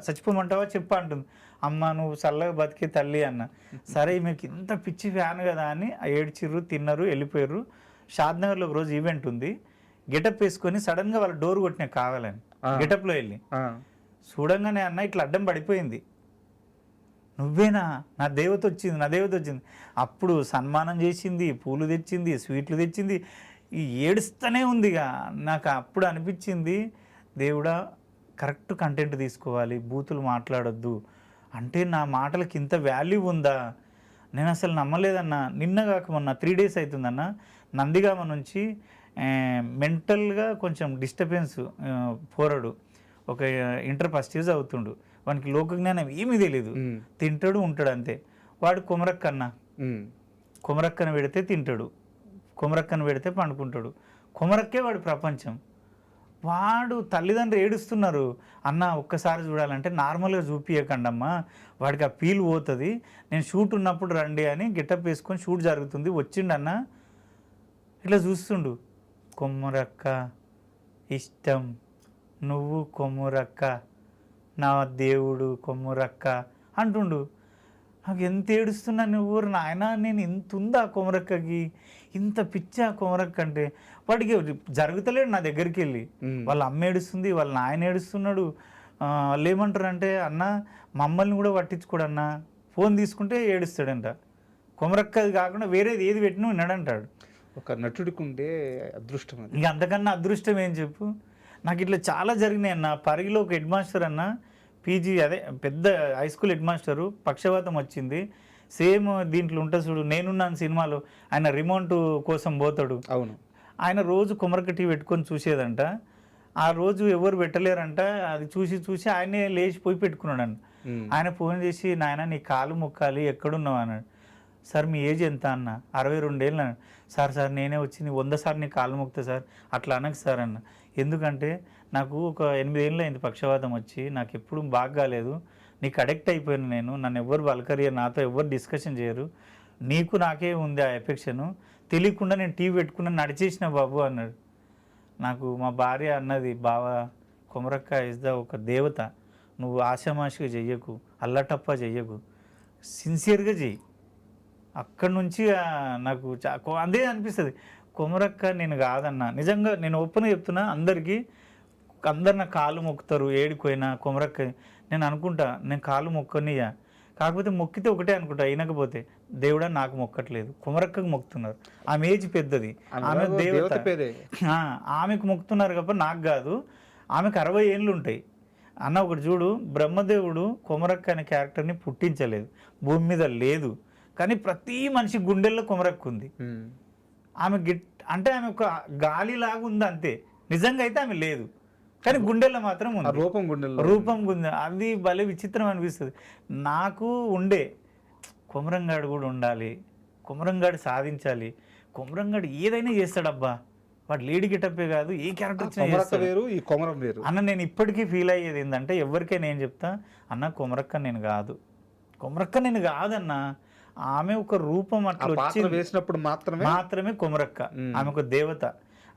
చచ్చిపోమంటావా చెప్పా అంటుంది. అమ్మ నువ్వు చల్లగా బతికే తల్లి అన్న. సరే మీకు ఇంత పిచ్చి ఫ్యాన్ కదా అని ఏడ్చిర్రు, తిన్నారు, వెళ్ళిపోయారు. షాద్నగర్లో ఒక రోజు ఈవెంట్ ఉంది, గెటప్ వేసుకొని సడన్గా వాళ్ళ డోర్ కొట్టినా కావాలని గెటప్లో వెళ్ళి చూడంగానే అన్న ఇట్లా అడ్డం పడిపోయింది. నువ్వేనా? నా దేవత వచ్చింది. అప్పుడు సన్మానం చేసింది, పూలు తెచ్చింది, స్వీట్లు తెచ్చింది, ఏడుస్తూనే ఉందిగా. నాకు అప్పుడు అనిపించింది, దేవుడా కరెక్ట్ కంటెంట్ తీసుకోవాలి, బూతులు మాట్లాడొద్దు అంటే నా మాటలకి ఇంత వాల్యూ ఉందా? నేను అసలు నమ్మలేదన్న. నిన్న కాక మొన్న 3 days అవుతుందన్న, నందిగామ నుంచి మెంటల్గా కొంచెం డిస్టర్బెన్స్ పోరాడు, ఒక ఇంటర్ ఫస్ట్ ఇయర్స్ అవుతుండు, వానికి లోకజ్ఞానం ఏమీ తెలియదు, తింటాడు ఉంటాడు అంతే. వాడు కొమరక్కను పెడితే తింటాడు, కొమరక్కను పెడితే పండుకుంటాడు, కొమరక్కే వాడు ప్రపంచం. వాడు తల్లిదండ్రులు ఏడుస్తున్నారు, అన్న ఒక్కసారి చూడాలంటే నార్మల్గా చూపించకండి అమ్మా, వాడికి ఆ ఫీల్ పోతుంది, నేను షూట్ ఉన్నప్పుడు రండి అని గెటప్ వేసుకొని షూట్ జరుగుతుంది, వచ్చిండన్న ఇట్లా చూస్తుండు, కొమరక్క ఇష్టం నువ్వు కొమ్మురక్క, నా దేవుడు కొమ్మురక్క అంటుండు. నాకు ఎంత ఏడుస్తున్నా నువ్వు నాయన, నేను ఇంత ఉందా కొమరక్కకి, ఇంత పిచ్చా కొమరక్క అంటే. వాడికి జరుగుతలేడు నా దగ్గరికి వెళ్ళి. వాళ్ళ అమ్మ ఏడుస్తుంది, వాళ్ళ నాయన ఏడుస్తున్నాడు. వాళ్ళు ఏమంటారు అంటే, అన్న మమ్మల్ని కూడా పట్టించుకోడు అన్న, ఫోన్ తీసుకుంటే ఏడుస్తాడంట. కొమరక్కది కాకుండా వేరేది ఏది పెట్టినా విన్నాడంటాడు. ఒక నటుడికి ఉండే అదృష్టం అది. ఇక అంతకన్నా అదృష్టం ఏం చెప్పు. నాకు ఇట్లా చాలా జరిగినాయి అన్న. పరిగిలో ఒక హెడ్ మాస్టర్ అన్న, పీజీ అదే పెద్ద హై స్కూల్ హెడ్ మాస్టరు, పక్షవాతం వచ్చింది. సేమ్ దీంట్లో ఉంటుంది చూడు నేనున్నాను సినిమాలో, ఆయన రిమోట్ కోసం పోతాడు. అవును. ఆయన రోజు కొమరక్క టీవీ పెట్టుకొని చూసేదంట. ఆ రోజు ఎవరు పెట్టలేరంట. అది చూసి చూసి ఆయనే లేచిపోయి పెట్టుకున్నాడు అన్న. ఆయన ఫోన్ చేసి, నాయన నీ కాలు మొక్కాలి, ఎక్కడున్నావు అన్నాడు. సార్ మీ ఏజ్ ఎంత అన్న? 62 ఏళ్ళు అన్నాడు. సార్ నేనే వచ్చి 100 సార్లు నీ కాలు మొక్తా సార్, అట్లా అనకు సార్ అన్న. ఎందుకంటే నాకు ఒక 8 ఏళ్ళు అయింది పక్షవాతం వచ్చి, నాకు ఎప్పుడు బాగా కాలేదు, నీకు అడిక్ట్ అయిపోయాను నేను, నన్ను ఎవ్వరు పలకరియరు, నాతో ఎవరు డిస్కషన్ చేయరు, నీకు నాకే ఉంది ఆ ఎఫెక్షను, తెలియకుండా నేను టీవీ పెట్టుకున్నా నడిచేసిన బాబు అన్నాడు. నాకు మా భార్య అన్నది, బావా కొమరక్క ఇస్ ద ఒక దేవత, నువ్వు ఆశామాషిగా చెయ్యకు, అల్లటప్ప చెయ్యకు, సిన్సియర్గా చెయ్యి. అక్కడి నుంచి నాకు అదే అనిపిస్తుంది. కొమరక్క నేను కాదన్నా, నిజంగా నేను ఓపెన్గా చెప్తున్నా అందరికీ. అందరు నా కాళ్ళు మొక్కుతారు ఏడిపోయినా, కొమరక్క నేను అనుకుంటా నేను కాళ్ళు మొక్కనియా, కాకపోతే మొక్కితే ఒకటే అనుకుంటా, అయినకపోతే దేవుడా నాకు మొక్కట్లేదు, కొమరక్కకు మొక్కుతున్నారు. ఆమె ఏజ్ పెద్దది, ఆమె దేవత, ఆమెకు మొక్కుతున్నారు కాబట్టి నాకు కాదు. ఆమెకు 60 ఏళ్ళు ఉంటాయి అన్న. ఒకటి చూడు, బ్రహ్మదేవుడు కొమరక్క అనే క్యారెక్టర్ని పుట్టించలేదు, భూమి మీద లేదు, కానీ ప్రతి మనిషి గుండెల్లో కొమరక్క ఉంది. ఆమె అంటే ఆమె ఒక గాలిలాగా ఉంది అంతే, నిజంగా అయితే ఆమె లేదు, కానీ గుండెల్లో మాత్రం ఉంది, రూపం ఉంది. అది భలే విచిత్రం అనిపిస్తుంది నాకు. ఉండే కొమరంగాడు కూడా ఉండాలి, కొమరంగాడు సాధించాలి, కొమరంగాడు ఏదైనా చేస్తాడబ్బా, వాడు లేడీ గెటప్పే కాదు, ఏ క్యారెక్టర్ వేరు, ఈ కొమరం వేరు అన్న. నేను ఇప్పటికీ ఫీల్ అయ్యేది ఏంటంటే, ఎవరికైనా నేను చెప్తా అన్న, కొమరక్క నేను కాదు, కొమరక్క నేను కాదన్న, ఆమె ఒక రూపం అట్లా వచ్చి వేసినప్పుడు మాత్రమే కొమరక్క. ఆమె ఒక దేవత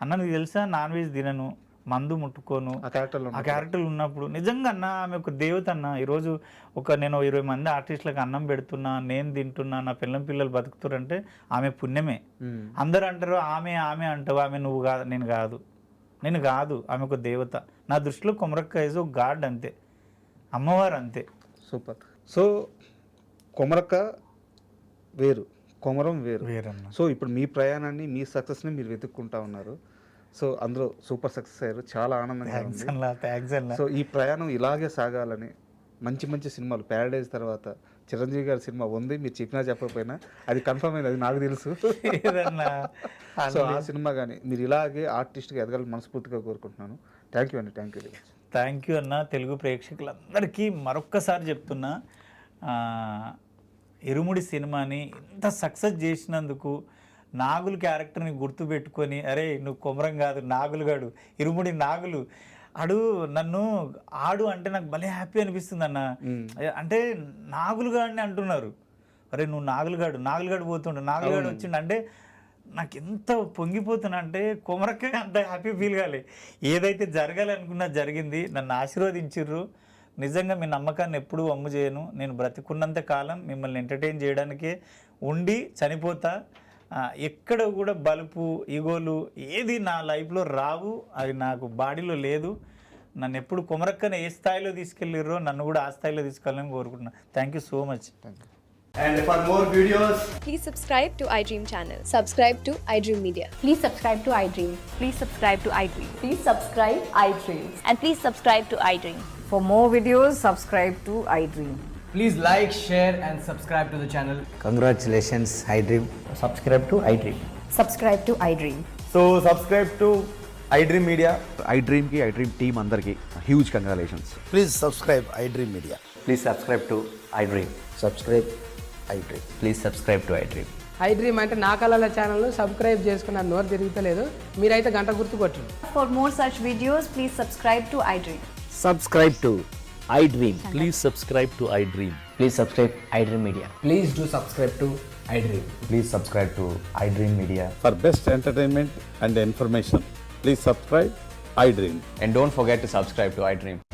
అన్న. నీకు తెలుసా, నాన్ వెజ్ తినను, మందు ముట్టుకోను, ఆ క్యారెక్టర్లు ఉన్నప్పుడు నిజంగా అన్న ఆమె ఒక దేవత అన్న. ఈరోజు నేను 20 మంది ఆర్టిస్టులకు అన్నం పెడుతున్నా, నేను తింటున్నా, నా పిల్లలు బతుకుతారంటే ఆమె పుణ్యమే. అందరూ అంటారు ఆమె అంటావు, ఆమె నువ్వు కాదు, నేను కాదు, ఆమె ఒక దేవత. నా దృష్టిలో కొమరక్క ఈజ్ ఒక గాడ్ అంతే, అమ్మవారు అంతే. సూపర్. సో కొమరక్క వేరు, కొమరం వేరన్న. సో ఇప్పుడు మీ ప్రయాణాన్ని, మీ సక్సెస్ని మీరు వెతుక్కుంటా ఉన్నారు. సో అందులో సూపర్ సక్సెస్ అయ్యారు, చాలా ఆనందంగా ఉంది. సో ఈ ప్రయాణం ఇలాగే సాగాలని, మంచి మంచి సినిమాలు, ప్యారడైజ్ తర్వాత చిరంజీవి గారి సినిమా ఉంది, మీరు చెప్పినా చెప్పకపోయినా అది కన్ఫర్మ్ అయింది, అది నాకు తెలుసు. సో ఆ సినిమా కానీ మీరు ఇలాగే ఆర్టిస్ట్గా ఎదగాలని మనస్ఫూర్తిగా కోరుకుంటున్నాను. థ్యాంక్ యూ అండి. థ్యాంక్ యూ అన్న. తెలుగు ప్రేక్షకులందరికీ మరొక్కసారి చెప్తున్నా, ఇరుముడి సినిమాని ఇంత సక్సెస్ చేసినందుకు, నాగులు క్యారెక్టర్ని గుర్తుపెట్టుకొని, అరే నువ్వు కొమరం కాదు, నాగులుగాడు, ఇరుముడి నాగులు నన్ను ఆడు అంటే నాకు భలే హ్యాపీ అనిపిస్తుంది అన్న. అంటే నాగులుగాడిని అంటున్నారు, అరే నువ్వు నాగులుగాడు పోతుండు, నాగులుగాడు వచ్చిండు అంటే నాకు ఎంత పొంగిపోతున్నా అంటే, కొమరక్క అంత హ్యాపీ ఫీల్ కాలే. ఏదైతే జరగాలనుకున్నా జరిగింది, నన్ను ఆశీర్వదించిర్రు. నిజంగా మీ నమ్మకాన్ని ఎప్పుడూ వమ్ము చేయను. నేను బ్రతికున్నంత కాలం మిమ్మల్ని ఎంటర్టైన్ చేయడానికే ఉండి చనిపోతా. ఎక్కడ కూడా బలుపు, ఈగోలు ఏది నా లైఫ్లో రావు, అది నాకు బాడీలో లేదు. నన్ను ఎప్పుడు కొమరక్కని ఏ స్థాయిలో తీసుకెళ్ళిర్రో నన్ను కూడా ఆ స్థాయిలో తీసుకెళ్ళాలని కోరుకుంటున్నాను. Thank you so much. And for more videos, please subscribe to iDream channel. Subscribe to iDream Media. Please subscribe to iDream. Please subscribe to iDream. Please subscribe iDream. And please subscribe to iDream. For more videos, subscribe to iDream. please like, share and subscribe to the channel. Congratulations, iDream. Subscribe to iDream. Subscribe to iDream. So subscribe to iDream Media. iDream ki iDream team andarki huge congratulations. Please subscribe iDream Media. Please subscribe to iDream. Subscribe iDream. Please subscribe to iDream. iDream అంటే నా కళల ఛానల్ను subscribe చేసుకున్న నోరు తిరుగుతలేదు, మీరైతే గంట గుర్తు కొట్టండి. For more such videos, please subscribe to iDream. Subscribe to iDream. Please subscribe to iDream. Please subscribe iDream Media. Please do subscribe to iDream. Please subscribe to iDream Media. For best entertainment and information, please subscribe I Dream. And don't forget to subscribe to iDream.